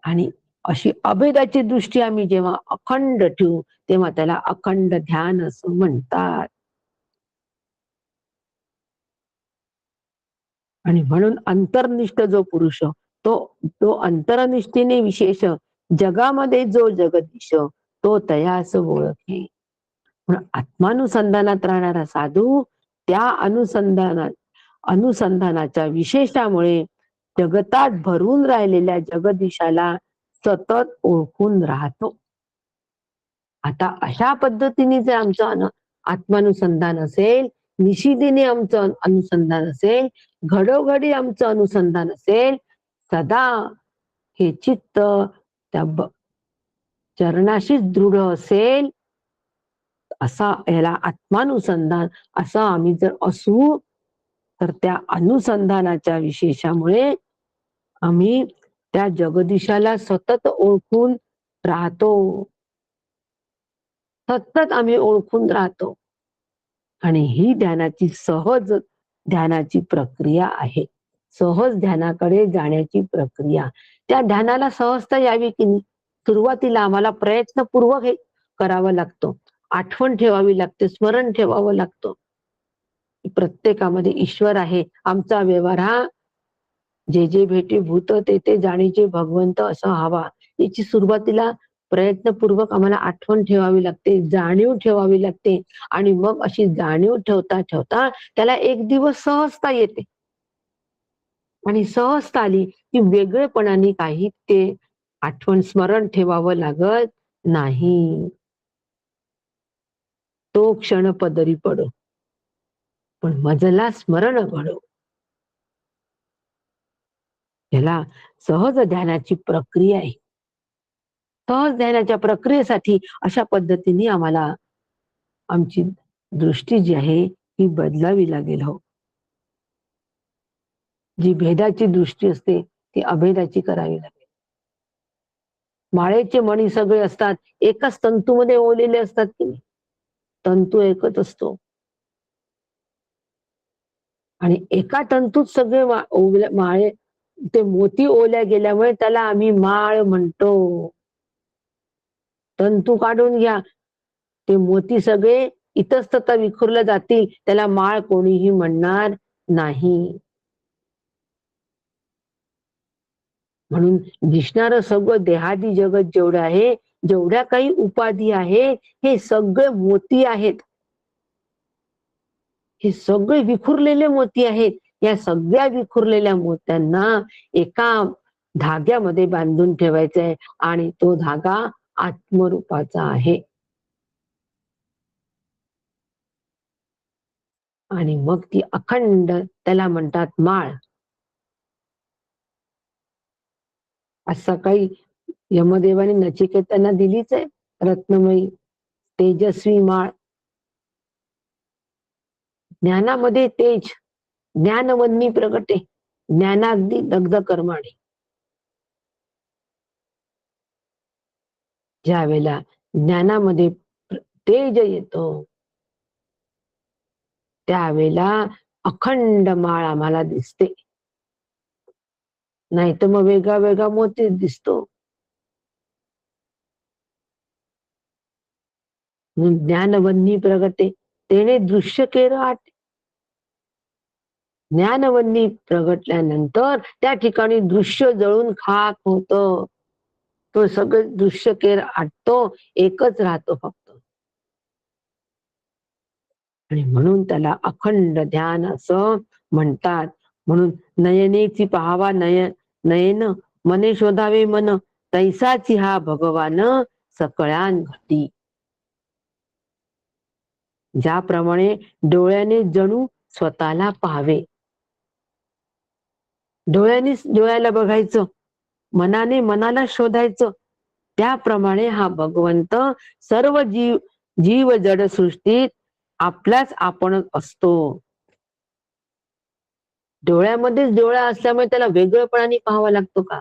आणि अशी अभेदाची दृष्टी आम्ही जेव्हा अखंड ठेवू तेव्हा त्याला अखंड ध्यान असं म्हणतात. आणि म्हणून अंतर्निष्ठ जो पुरुष, तो अंतरनिष्ठेने विशेष, जगामध्ये जो जगदीश तो तयास ओळखे. आत्मानुसंधानात राहणारा साधू त्या अनुसंधानाच्या विशेषामुळे जगतात भरून राहिलेल्या जगदीशाला सतत ओळखून राहतो. आता अशा पद्धतीने जर आमचं आत्मानुसंधान असेल, निशिदिने आमचं अनुसंधान असेल, घडोघडी आमचं अनुसंधान असेल, सदा हे चित्त त्या चरणाशी दृढ असेल, असा याला आत्मानुसंधान असं आम्ही जर असू, तर त्या अनुसंधानाच्या विशेषामुळे आम्ही त्या जगदीशाला सतत ओळखून राहतो. सतत आम्ही ओळखून राहतो. आणि ही ध्यानाची सहज ध्यानाची प्रक्रिया आहे. सहज ध्यानाकडे जाण्याची प्रक्रिया. त्या ध्यानाला सहजता यावी की नाही, सुरुवातीला आम्हाला प्रयत्नपूर्वक हे करावं लागतो. आठवण ठेवावी लागते, स्मरण ठेवावं लागतं. प्रत्येकामध्ये ईश्वर आहे. आमचा व्यवहार हा जे जे भेटे भूत ते ते जाणीचे भगवंत असा हवा. याची सुरुवातीला प्रयत्नपूर्वक आम्हाला आठवण ठेवावी लागते, जाणीव ठेवावी लागते. आणि मग अशी जाणीव ठेवता ठेवता त्याला एक दिवस सहजता येते. आणि सहजता आली की वेगळेपणाने काही ते आठवण स्मरण ठेवावं लागत नाही. तो क्षण पदरी पडो, पण मजला स्मरण घडो. याला सहज ध्यानाची प्रक्रिया आहे. सहज ध्यानाच्या प्रक्रियेसाठी अशा पद्धतीने आम्हाला आमची दृष्टी जी आहे ही बदलावी लागेल हो. जी भेदाची दृष्टी असते ती अभेदाची करावी लागेल. माळेचे मणी सगळे असतात एकाच तंतूमध्ये ओलेले असतात की नाही, तंतू एकच असतो आणि एका तंतूत सगळे माळे ते मोती ओल्या गेल्यामुळे त्याला आम्ही माळ म्हणतो. तंतू काढून घ्या, ते मोती सगळे इतस्ततः विखुरले जातील, त्याला माळ कोणीही म्हणणार नाही. म्हणून दिसणारं सगळं देहादी जगत जेवढं आहे, जेवढ्या काही उपाधी आहेत, हे सगळे मोती आहेत. हे सगळे विखुरलेले मोती आहेत. या सगळ्या विखुरलेल्या मोत्यांना एका धाग्यामध्ये बांधून ठेवायचंय आणि तो धागा आत्मरूपाचा आहे. आणि मग ती अखंड त्याला म्हणतात माळ. आज सकाळी यमदेवाने नचिकेतांना दिलीच आहे रत्नमयी तेजस्वी माळ. ज्ञानामध्ये तेज, ज्ञानवन्नी प्रगटे, ज्ञानाग्नी दग्ध कर्माणे. ज्या वेळेला ज्ञानामध्ये तेज येतो त्यावेळेला अखंड माळ आम्हाला दिसते. नाही तर मग वेगळा वेगळा मोती दिसतो. ज्ञानवन्नी प्रगटे तेने दृश्य केलं आठ. ज्ञानवन्नी प्रगटल्यानंतर त्या ठिकाणी दृश्य जळून खाक होत. तो सगळं दृश्य केर आटतो, एकच राहतो फक्त. आणि म्हणून त्याला अखंड ध्यान असं म्हणतात. म्हणून नयनेची पाहावा नयन, मने शोधावे मन, तैसाची हा भगवान सकळ्यान घटी. ज्याप्रमाणे डोळ्याने जणू स्वतःला पाहावे, डोळ्यानेच डोळ्याला बघायचं, मनाने मनाला शोधायचं, त्याप्रमाणे हा भगवंत सर्व जीव जड सृष्टीत आपलाच आपणच असतो. डोळ्यामध्येच डोळा असल्यामुळे त्याला वेगळेपणाने पाहावा लागतो का?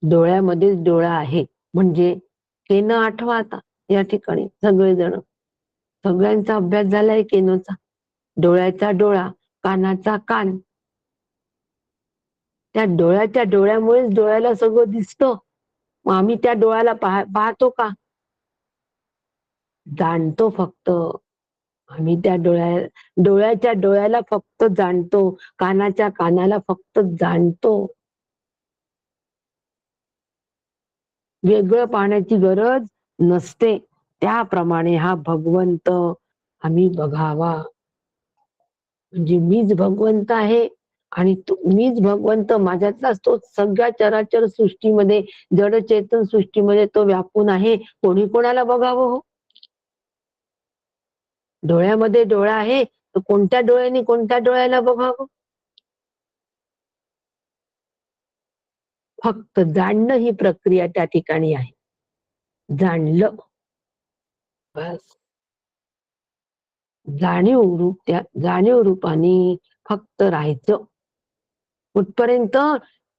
डोळ्यामध्येच डोळा आहे म्हणजे केनं आठवा आता या ठिकाणी सगळेजण. सगळ्यांचा अभ्यास झालाय केनोचा. डोळ्याचा डोळा, कानाचा कान. त्या डोळ्याच्या डोळ्यामुळेच डोळ्याला सगळं दिसतं. मग आम्ही त्या डोळ्याला पाहतो का? जाणतो फक्त. आम्ही त्या डोळ्याच्या डोळ्याला फक्त जाणतो, कानाच्या कानाला फक्त जाणतो. वेगळं पाहण्याची गरज नसते. त्याप्रमाणे हा भगवंत आम्ही बघावा. म्हणजे मीच भगवंत आहे आणि मीच भगवंत, माझ्यातलाच तो सगळ्या चराचर सृष्टीमध्ये, जड चेतन सृष्टीमध्ये तो व्यापून आहे. कोणी कोणाला बघावं हो? डोळ्यामध्ये डोळा आहे तर कोणत्या डोळ्याने कोणत्या डोळ्याला बघावं? फक्त जाणणं ही प्रक्रिया त्या ठिकाणी आहे. जाणलं बस. त्या जाणीव रूपाने फक्त राहायचं. कुठपर्यंत?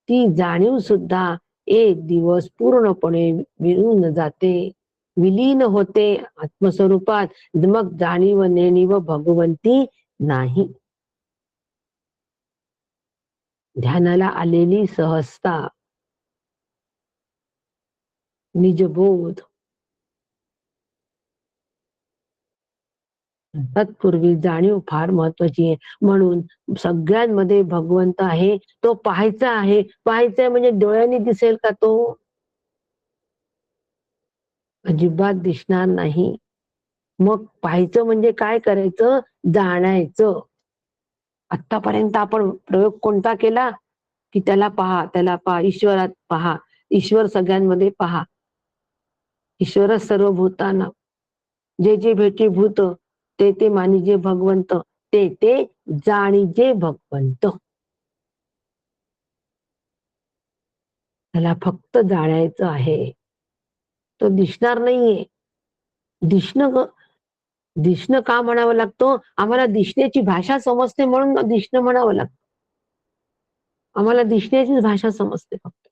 ती जाणीव सुद्धा एक दिवस पूर्णपणे विरून जाते, विलीन होते आत्मस्वरूपात. मग जाणीव नेणीव भगवंती नाही. ध्यानाला आलेली सहजता, निजबोध, तत्पूर्वी जाणीव फार महत्वाची आहे. म्हणून सगळ्यांमध्ये भगवंत आहे, तो पाहायचा आहे. पाहायचा म्हणजे डोळ्याने दिसेल का तो? अजिबात दिसणार नाही. मग पाहायचं म्हणजे काय करायचं? जाणायचं. आतापर्यंत आपण प्रयोग कोणता केला? की त्याला पहा, त्याला पहा, ईश्वरात पहा, ईश्वर सगळ्यांमध्ये पहा. ईश्वर सर्व भूताना, जे जे भेटे भूत, ते ते मानिजे भगवंत, ते ते जाणीजे भगवंत. त्याला फक्त जाणायचं आहे. तो दिसणार नाहीये. दिसणं दिसणं का म्हणावं लागतं? आम्हाला दिसण्याची भाषा समजते म्हणून दिसणं म्हणावं लागतं. आम्हाला दिसण्याचीच भाषा समजते फक्त.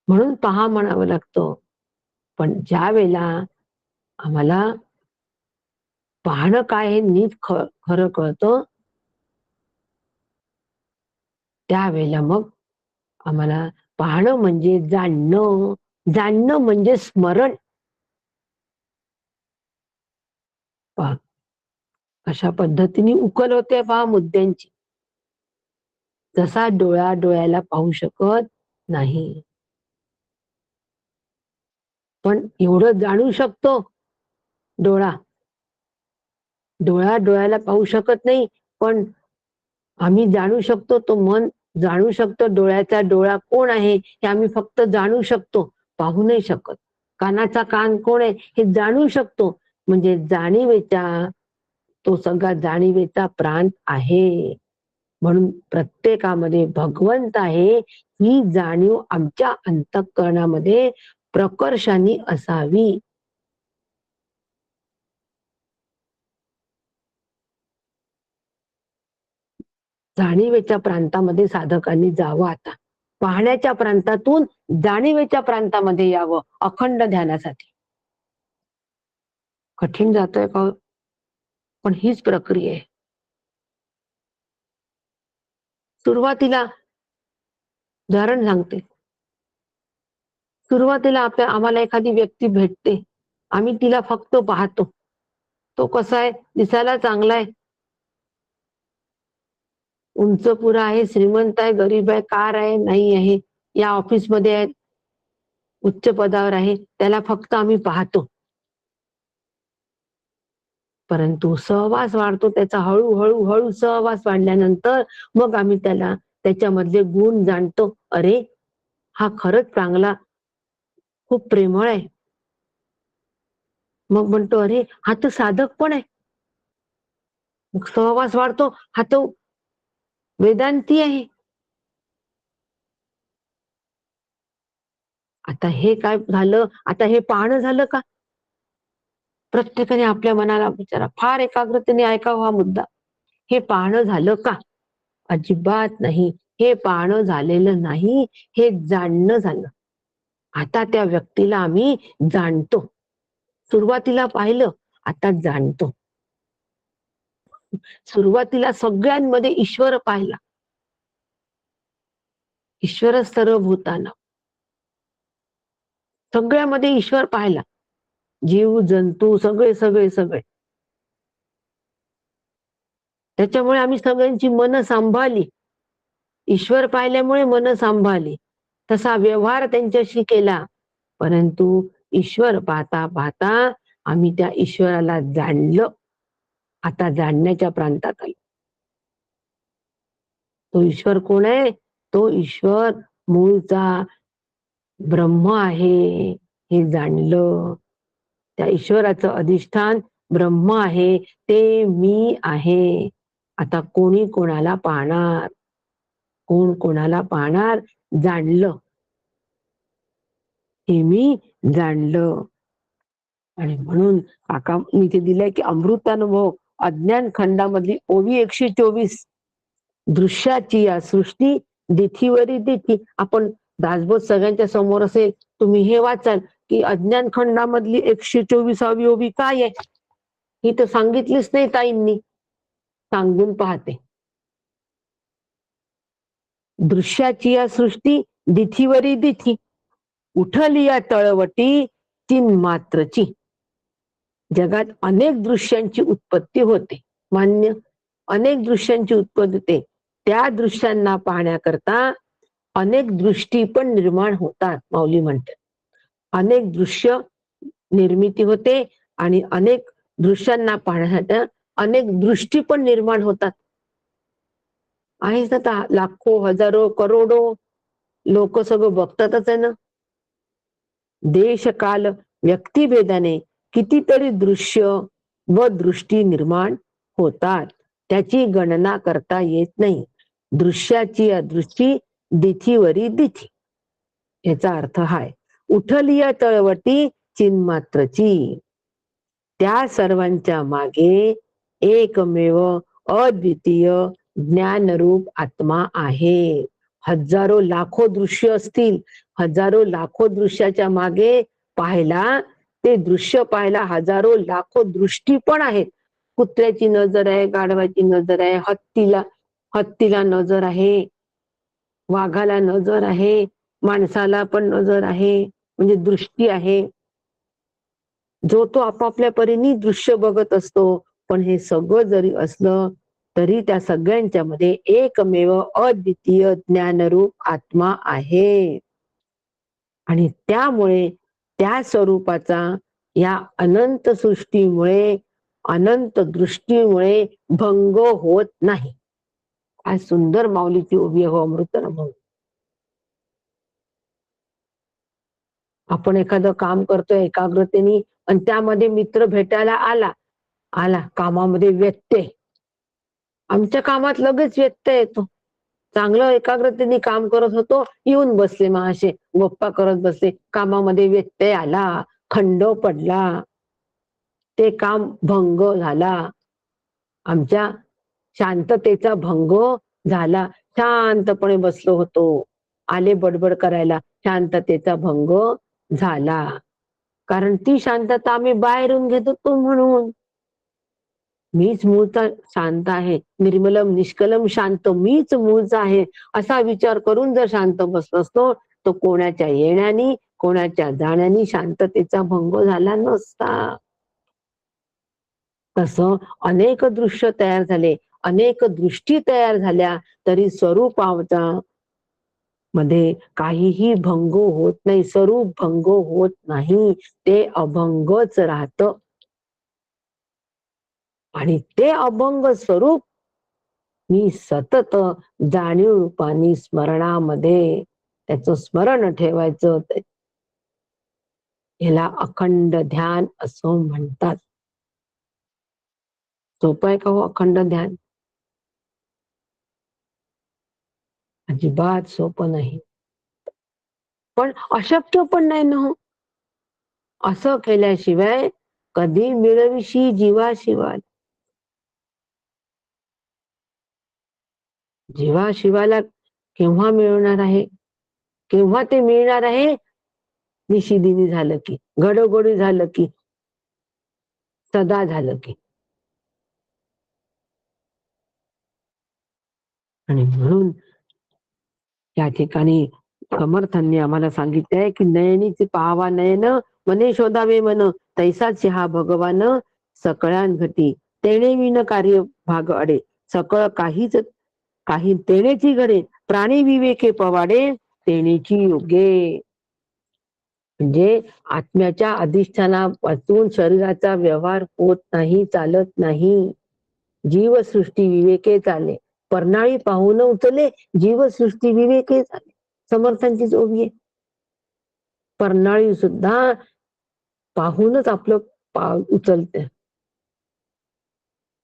म्हणून पहा म्हणावं लागतं. पण ज्या वेळेला आम्हाला पाहणं काय हे नीट खरं कळतं, त्यावेळेला मग आम्हाला पाहणं म्हणजे जाणणं, जाणणं म्हणजे स्मरण. पहा अशा पद्धतीने उकल होते पहा मुद्द्यांची. जसा डोळा डोळ्याला पाहू शकत नाही, पण एवढं जाणू शकतो डोळा. डोळा डोळ्याला पाहू शकत नाही, पण आम्ही जाणू शकतो, तो मन जाणू शकतो डोळ्याचा डोळा कोण आहे हे आम्ही फक्त जाणू शकतो, पाहू नाही शकत. कानाचा कान कोण आहे हे जाणू शकतो. म्हणजे जाणीवेचा, तो सगळा जाणीवेचा प्रांत आहे. म्हणून प्रत्येकामध्ये भगवंत आहे ही जाणीव आमच्या अंतःकरणामध्ये प्रकर्षाने असावी. जाणीवेच्या प्रांतामध्ये साधकांनी जावं. आता पाहण्याच्या प्रांतातून जाणीवेच्या प्रांतामध्ये यावं अखंड ध्यानासाठी. कठीण जातोय का? पण हीच प्रक्रिया आहे. सुरुवातीला उदाहरण सांगते. सुरुवातीला आम्हाला एखादी व्यक्ती भेटते, आम्ही तिला फक्त पाहतो. तो कसा आहे? दिसायला चांगला आहे, उंच पुरा आहे, श्रीमंत आहे, गरीब आहे, कार आहे, नाही आहे, या ऑफिसमध्ये आहे, उच्च पदावर आहे, त्याला फक्त आम्ही पाहतो. परंतु सहवास वाढतो त्याचा, हळूहळू हळू सहवास वाढल्यानंतर मग आम्ही त्याला त्याच्यामधले गुण जाणतो. अरे हा खरंच चांगला, खूप प्रेमळ आहे. मग म्हणतो अरे हा तर साधक पण आहे. मग सहवास वाढतो, हा तो वेदांती आहे. आता हे काय झालं? आता हे पाहणं झालं का? प्रत्येकाने आपल्या मनाला विचारा, फार एकाग्रतेने ऐकावा हा मुद्दा. हे पाहणं झालं का? अजिबात नाही. हे पाहणं झालेलं नाही, हे जाणणं झालं. आता त्या व्यक्तीला आम्ही जाणतो. सुरुवातीला पाहिलं, आता जाणतो. सुरुवातीला सगळ्यांमध्ये ईश्वर पाहिला. ईश्वर सर्वभूताना, सगळ्यामध्ये ईश्वर पाहिला. जीव जंतू सगळे सगळे सगळे. त्याच्यामुळे आम्ही सगळ्यांची मन सांभाळली. ईश्वर पाहिल्यामुळे मन सांभाळली. तसा व्यवहार त्यांच्याशी केला. परंतु ईश्वर पाहता पाहता आम्ही त्या ईश्वराला जाणलं. आता जाणण्याच्या प्रांतात आलो. तो ईश्वर कोण आहे? तो ईश्वर मूळचा ब्रह्म आहे, हे जाणलं. त्या ईश्वराचं अधिष्ठान ब्रह्म आहे, ते मी आहे. आता कोणी कोणाला पाहणार? कोण कोणाला पाहणार? जाणलं. हे मी जाणलं. आणि म्हणून काका मी इथे दिलंय की अमृतानुभव अज्ञान खंडामधली ओवी 124. दृश्याची या सृष्टी दिठीवरी दिठी. आपण दासबोध सगळ्यांच्या समोर असेल, तुम्ही हे वाचाल की अज्ञान खंडामधली 124वी ओवी काय आहे? ही तर सांगितलीच नाही ताईंनी. सांगून पाहते. दृश्याची या सृष्टी दिठीवरी दिठी, उठली या तळवटी तीन मात्रची. जगात अनेक दृश्यांची उत्पत्ती होते, मान्य. अनेक दृश्यांची उत्पत्ती होते. त्या दृश्यांना पाहण्याकरता अनेक दृष्टी पण निर्माण होतात, माऊली म्हणतात. अनेक दृश्य निर्मिती होते आणि अनेक दृश्यांना पाहण्यासाठी अनेक दृष्टी पण निर्माण होतात. आहेच ना, लाखो हजारो करोडो लोक सगळं बघतातच आहे ना. देश काल व्यक्तिभेदाने कितीतरी दृश्य व दृष्टी निर्माण होतात, त्याची गणना करता येत नाही. दृश्याची अदृष्टी दिठीवरी दिठी, याचा अर्थ हाय. उठली या तळवटी चिन्मात्रची. त्या सर्वांच्या मागे एकमेव अद्वितीय ज्ञानरूप आत्मा आहे. हजारो लाखो दृश्य असतील, हजारो लाखो दृश्याच्या मागे पाहायला, ते दृश्य पाहायला हजारो लाखो दृष्टी पण आहेत. कुत्र्याची नजर आहे, गाढवाची नजर आहे, हत्तीला नजर आहे, वाघाला नजर आहे, माणसाला पण नजर आहे, म्हणजे दृष्टी आहे. जो तो आपापल्या परीने दृश्य बघत असतो. पण हे सगळं जरी असलं तरी त्या सगळ्यांच्या मध्ये एकमेव अद्वितीय ज्ञानरूप आत्मा आहे. आणि त्यामुळे त्या स्वरूपाचा या अनंत सृष्टीमुळे, अनंत दृष्टीमुळे भंग होत नाही. काय सुंदर माऊलीची उभी हो अमृत अनुभव. आपण एखादं काम करतोय एकाग्रतेने आणि त्यामध्ये मित्र भेटायला आला कामामध्ये व्यत्यय, आमच्या कामात लगेच व्यत्यय येतो. चांगलं एकाग्रतेने काम करत होतो, येऊन बसले महाशे गप्पा करत बसले, कामामध्ये व्यत्यय आला, खंड पडला, ते काम भंग झाला, आमच्या शांततेचा भंग झाला. शांतपणे बसलो होतो, आले बडबड करायला, शांततेचा भंग झाला. कारण ती शांतता आम्ही बाहेरून घेत होतो म्हणून. मीच मूळचा शांत आहे, निर्मलम निष्कलम शांत मीच मूळचा आहे, असा विचार करून जर शांत बसलो असतो तो कोणाच्या येण्यानी कोणाच्या जाण्यानी शांततेचा भंग झाला नसता. तसं अनेक दृश्य तयार झाले, अनेक दृष्टी तयार झाल्या, तरी स्वरूपाचा मध्ये काहीही भंग होत नाही, स्वरूप भंग होत नाही, ते अभंगच राहत. आणि ते अभंग स्वरूप मी सतत जाणीव रूपाने स्मरणामध्ये त्याचं स्मरण ठेवायचं. याला अखंड ध्यान असं म्हणतात. सोपं आहे का हो अखंड ध्यान? अजिबात सोपं नाही, पण अशक्य पण नाही ना हो. असं केल्याशिवाय कधी मिळविशी जीवाशिवाला. जीवाशिवाला केव्हा मिळणार आहे? केव्हा ते मिळणार आहे? निशिदिनी झालं की, घडोघडी झालं की, सदा झालं की. आणि म्हणून या ठिकाणी समर्थांनी आम्हाला सांगितलंय की नयनीचे पाहावा नयन, मने शोधावे मन, तैसाच हा भगवान सकळांघटी, तेणे विन कार्य भाग अडे, सकळ काही तेणेची घडे, प्राणी विवेके पवाडे, तेणेची योगे. म्हणजे आत्म्याच्या अधिष्ठानापासून शरीराचा व्यवहार होत नाही, चालत नाही. जीवसृष्टी विवेके चाले, परनाळी पाहून उचले, जीवसृष्टी विवेके चाले. समर्थांची जोगी आहे. परनाळी सुद्धा पाहूनच आपलं पाव उचलते.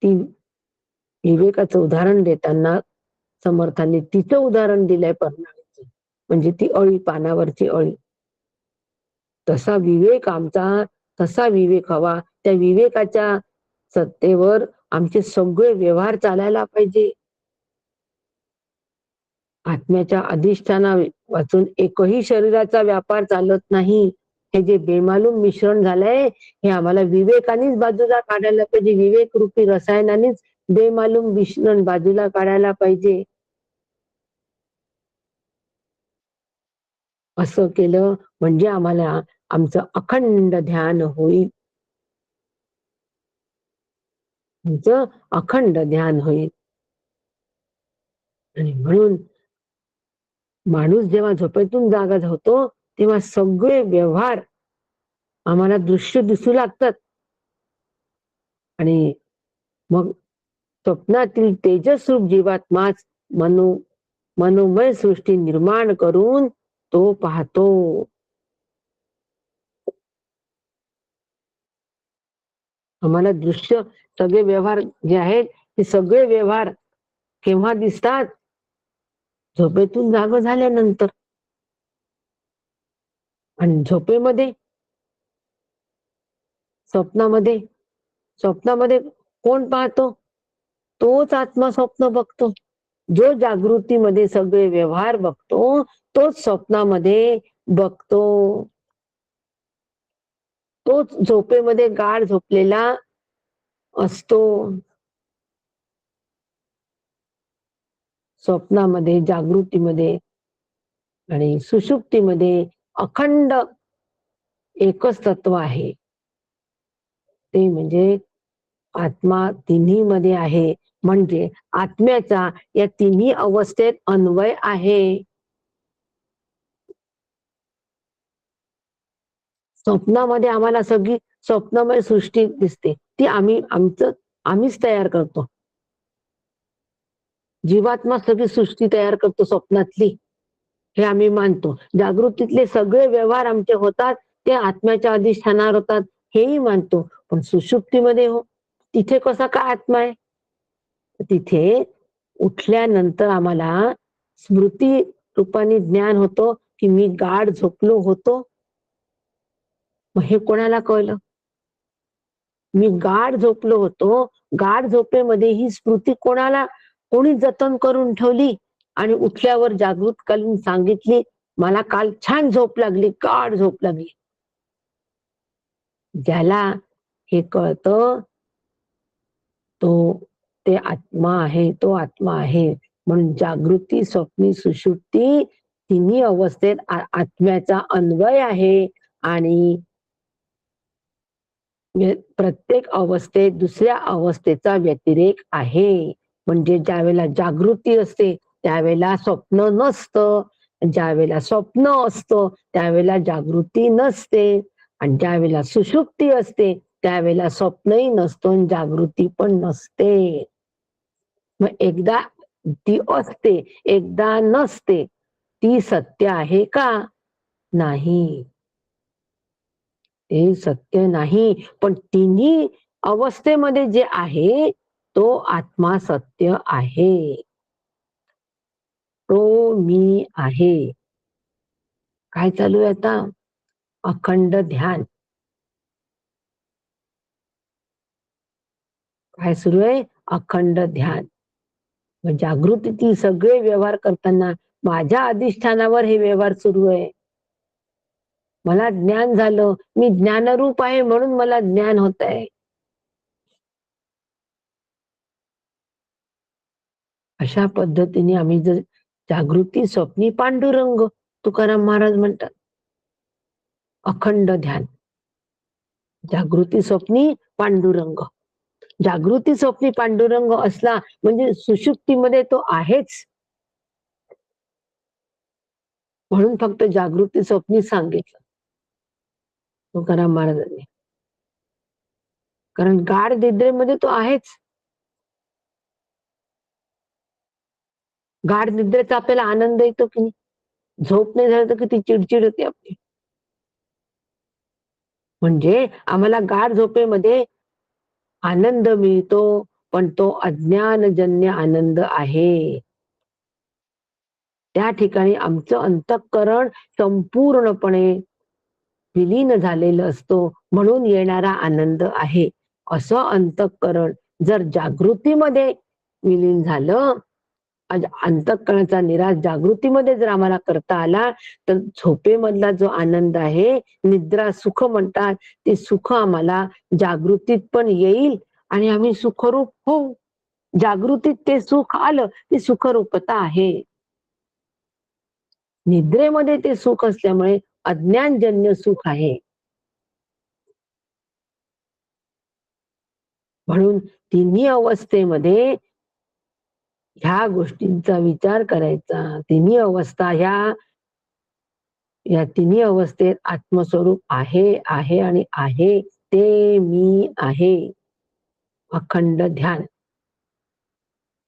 ती विवेकाचं उदाहरण देताना समर्थांनी तिचं उदाहरण दिलंय परनाळीचं, म्हणजे ती अळी, पानावरची अळी. तसा विवेक आमचा, तसा विवेक हवा. त्या विवेकाच्या सत्तेवर आमचे सगळे व्यवहार चालायला पाहिजे. आत्म्याच्या अधिष्ठाना वाचून एकही शरीराचा व्यापार चालत नाही. हे जे बेमालूम मिश्रण झालंय हे आम्हाला विवेकानेच बाजूला काढायला पाहिजे. विवेक रूपी रसायनानेच बेमालूम मिश्रण बाजूला काढायला पाहिजे. असं केलं म्हणजे आम्हाला आमचं अखंड ध्यान होईल. तुमचं अखंड ध्यान होईल. आणि म्हणून माणूस जेव्हा झोपेतून जागा होतो तेव्हा सगळे व्यवहार आम्हाला दृश्य दिसू लागतात. आणि मग स्वप्नातील तेजस्रूप जीवात्माच मनोमय सृष्टी निर्माण करून तो पाहतो. आम्हाला दृश्य सगळे व्यवहार जे आहेत ते सगळे व्यवहार केव्हा दिसतात? झोपेतून जाग झाल्यानंतर. आणि झोपेमध्ये स्वप्नामध्ये स्वप्नामध्ये कोण पाहतो? तोच आत्मा स्वप्न बघतो. जो जागृतीमध्ये सगळे व्यवहार बघतो तोच स्वप्नामध्ये बघतो. तोच झोपेमध्ये गाढ झोपलेला असतो. स्वप्नामध्ये, जागृतीमध्ये आणि सुषुप्तीमध्ये अखंड एकच तत्व आहे. ते म्हणजे आत्मा तिन्ही मध्ये आहे. म्हणजे आत्म्याचा या तिन्ही अवस्थेत अन्वय आहे. स्वप्नामध्ये आम्हाला सगळी स्वप्नमय सृष्टी दिसते. ती आम्हीच तयार करतो. जीवात्मा सगळी सृष्टी तयार करतो स्वप्नातली, हे आम्ही मानतो. जागृतीतले सगळे व्यवहार आमचे होतात ते आत्म्याच्या अधिष्ठानावर होतात, हेही मानतो. पण सुषुप्तीमध्ये हो, तिथे कसा काय आत्मा आहे? तिथे उठल्यानंतर आम्हाला स्मृती रूपाने ज्ञान होतो की मी गाढ झोपलो होतो. मग हे कोणाला कळलं? मी गाढ झोपलो होतो. गाढ झोपेमध्ये ही स्मृती कोणी जतन करून ठेवली आणि उठल्यावर जागृतकालीन सांगितली, मला काल छान झोप लागली, गाढ झोप लागली. ज्याला हे कळतं तो आत्मा आहे. म्हणून जागृती, स्वप्नी, सुषुप्ती तिन्ही अवस्थेत आत्म्याचा अन्वय आहे आणि प्रत्येक अवस्थेत दुसऱ्या अवस्थेचा व्यतिरेक आहे. म्हणजे ज्यावेळेला जागृती असते त्यावेळेला स्वप्न नसतं, ज्यावेळेला स्वप्न असतं त्यावेळेला जागृती नसते, आणि ज्यावेळेला सुषुप्ती असते त्यावेळेला स्वप्नही नसतो आणि जागृती पण नसते. मग एकदा ती असते, एकदा नसते. ती सत्य आहे का? नाही, ते सत्य नाही. पण तिन्ही अवस्थेमध्ये जे आहे तो आत्मा सत्य आहे. तो मी आहे. काय चालू आहे आता? अखंड ध्यान. काय सुरू आहे? अखंड ध्यान. जागृतीतील सगळे व्यवहार करताना माझ्या अधिष्ठानावर हे व्यवहार सुरू आहे. मला ज्ञान झालं, मी ज्ञानरूप आहे म्हणून मला ज्ञान होत आहे. अशा पद्धतीने आम्ही जर जागृती, स्वप्नी, पांडुरंग तुकाराम महाराज म्हणतात. अखंड ध्यान. जागृती, स्वप्नी, पांडुरंग. जागृती, स्वप्नी, पांडुरंग असला म्हणजे सुषुप्तीमध्ये तो आहेच. म्हणून फक्त जागृती, स्वप्नी सांगितलं तुकाराम महाराजांनी. कारण गाढ निद्रेमध्ये तो आहेच. गाढ निद्रेचा आपल्याला आनंद येतो की नाही? झोप नाही झालं तर किती चिडचिड होते आपली. म्हणजे आम्हाला गाढ झोपेमध्ये आनंद मिळतो, पण तो अज्ञानजन्य आनंद आहे. त्या ठिकाणी आमचं अंतःकरण संपूर्णपणे विलीन झालेलं असतो, म्हणून येणारा आनंद आहे. असं अंतःकरण जर जागृतीमध्ये विलीन झालं, अंतःकरणाचा निराश जागृतीमध्ये जर आम्हाला करता आला, तर झोपेमधला जो आनंद आहे, निद्रा सुख म्हणतात, ते सुख आम्हाला जागृतीत पण येईल आणि आम्ही सुखरूप होऊ. जागृतीत ते सुख आलं, ती सुखरूपता आहे. निद्रेमध्ये ते सुख असल्यामुळे अज्ञानजन्य सुख आहे. म्हणून तिन्ही अवस्थेमध्ये ह्या गोष्टींचा विचार करायचा. तिन्ही अवस्था या तिन्ही अवस्थेत आत्मस्वरूप आहे आणि आहे. ते मी आहे. अखंड ध्यान.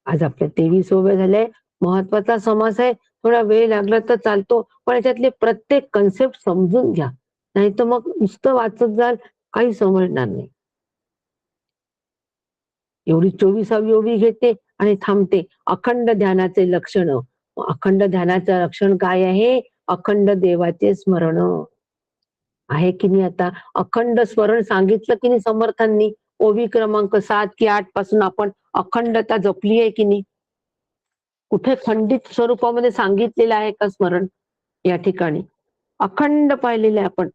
आज आपले 23 वेळ झाले. महत्वाचा समास आहे. थोडा वेळ लागला तर चालतो, पण याच्यातले प्रत्येक कन्सेप्ट समजून घ्या. नाही तर मग नुसतं वाचत जाल, काही समजणार नाही. एवढी 24वी ओवी घेते आणि थांबते. अखंड ध्यानाचे लक्षण. अखंड ध्यानाचं लक्षण काय आहे? अखंड देवाचे स्मरण. आहे की नाही? आता अखंड स्मरण सांगितलं की नाही समर्थांनी? ओवी क्रमांक 7 की 8 पासून आपण अखंडता जपली आहे की नाही? कुठे खंडित स्वरूपामध्ये सांगितलेलं आहे का स्मरण? या ठिकाणी अखंड पाहिलेलं आहे आपण.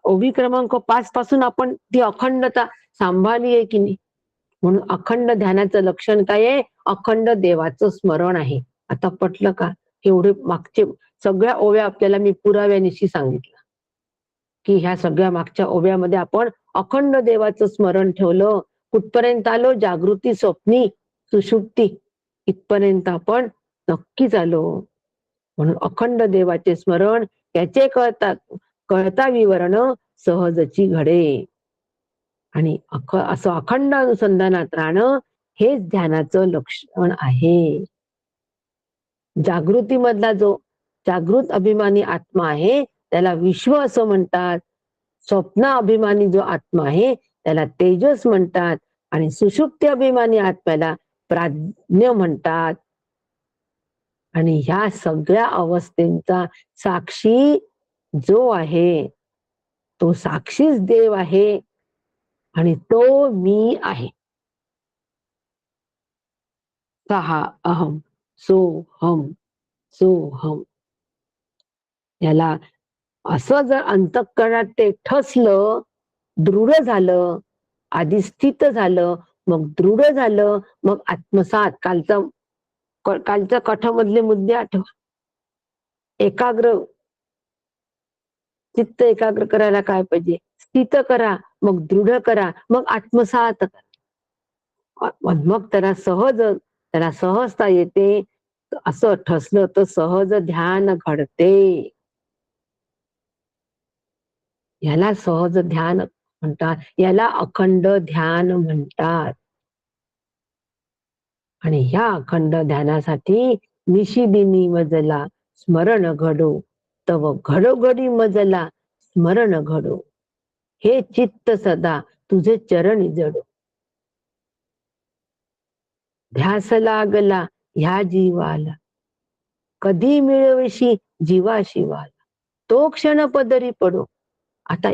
ओवी क्रमांक 5 पासून आपण ती अखंडता सांभाळली आहे की नाही? म्हणून अखंड ध्यानाचं लक्षण काय आहे? अखंड देवाचं स्मरण आहे. आता पटलं का? एवढे मागचे सगळ्या ओव्या आपल्याला मी पुराव्यानिशी सांगितलं की ह्या सगळ्या मागच्या ओव्यामध्ये आपण अखंड देवाचं स्मरण ठेवलं. कुठपर्यंत आलो? जागृती, स्वप्नी, सुषुप्ती इथपर्यंत आपण नक्कीच आलो. म्हणून अखंड देवाचे स्मरण, त्याचे कळता विवरण सहजची घडे. आणि असं अखंड अनुसंधानात राहणं हेच ध्यानाचं लक्षण आहे. जागृतीमधला जो जागृत अभिमानी आत्मा आहे त्याला विश्व असं म्हणतात. स्वप्न अभिमानी जो आत्मा आहे त्याला तेजस म्हणतात. आणि सुषुप्ती अभिमानी आत्म्याला प्राज्ञ म्हणतात. आणि ह्या सगळ्या अवस्थेचा साक्षी जो आहे तो साक्षीच देव आहे आणि तो मी आहे. सहा अहम सोहम सोहम. याला असं जर अंतःकरणात ते ठसलं, दृढ झालं, आधी स्थित झालं, मग दृढ झालं, मग आत्मसात. कालच्या कथामधले मुद्दे आठवा. एकाग्र चित्त एकाग्र करायला काय पाहिजे? स्थित करा, मग दृढ करा, मग आत्मसात करा. मग त्याला सहजता येते. असं ठसलं तर सहज ध्यान घडते. याला सहज ध्यान म्हणतात. याला अखंड ध्यान म्हणतात. आणि ह्या अखंड ध्यानासाठी निशिदिनी मजला स्मरण घडो, तव घडोघडी मजला स्मरण घडो. हे चित्त सदा तुझे चरणी जडो. ध्यास लागला ह्या जीवाला, कधी मिळवेशी जीवा शिवाला, तो क्षण पदरी पडो. आता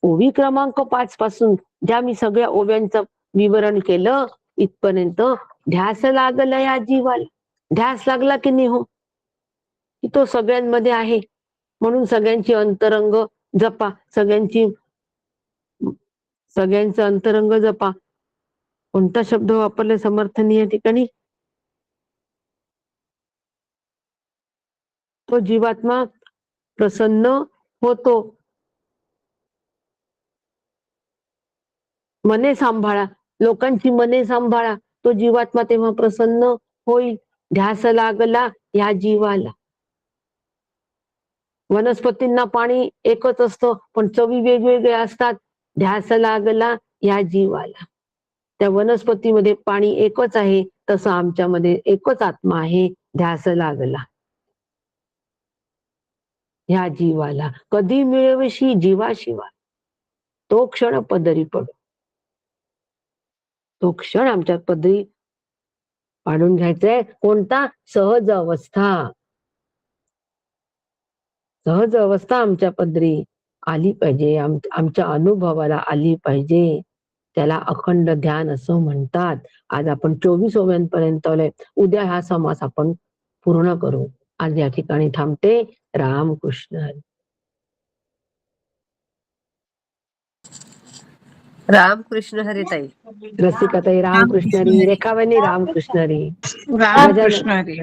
ओवी क्रमांक 5 पासून ज्या मी सगळ्या ओव्यांचं विवरण केलं इथपर्यंत, ध्यास लागला या जीवाला. ध्यास लागला की नाही? हो, की तो सगळ्यांमध्ये आहे. म्हणून सगळ्यांची अंतरंग जपा. सगळ्यांचं अंतरंग जपा. कोणता शब्द वापरले समर्थनी या ठिकाणी? तो जीवात्मा प्रसन्न होतो. मने सांभाळा, लोकांची मने सांभाळा, तो जीवात्मा तेव्हा प्रसन्न होईल. ध्यास लागला या जीवाला. वनस्पतींना पाणी एकच असतं पण चवी वेगवेगळ्या असतात. ध्यास लागला या जीवाला. त्या वनस्पतीमध्ये पाणी एकच आहे, तसं आमच्यामध्ये एकच आत्मा आहे. ध्यास लागला ह्या जीवाला, कधी मिळवेशी जीवाशिवा, तो क्षण पदरी पडो. तो क्षण आमच्या पदरी पाडून घ्यायचाय. कोणता? सहज अवस्था. सहज अवस्था आमच्या पदरी आली पाहिजे, आमच्या अनुभवाला आली पाहिजे. त्याला अखंड ध्यान असं म्हणतात. आज आपण 24 ओव्यांपर्यंत आलोय. उद्या हा समास आपण पूर्ण करू. आज या ठिकाणी थांबते. रामकृष्ण हरी. रामकृष्ण हरी ताई. रसिकाताई रामकृष्ण हरी. रेखावाणी रामकृष्ण हरी. रामकृष्ण हरी.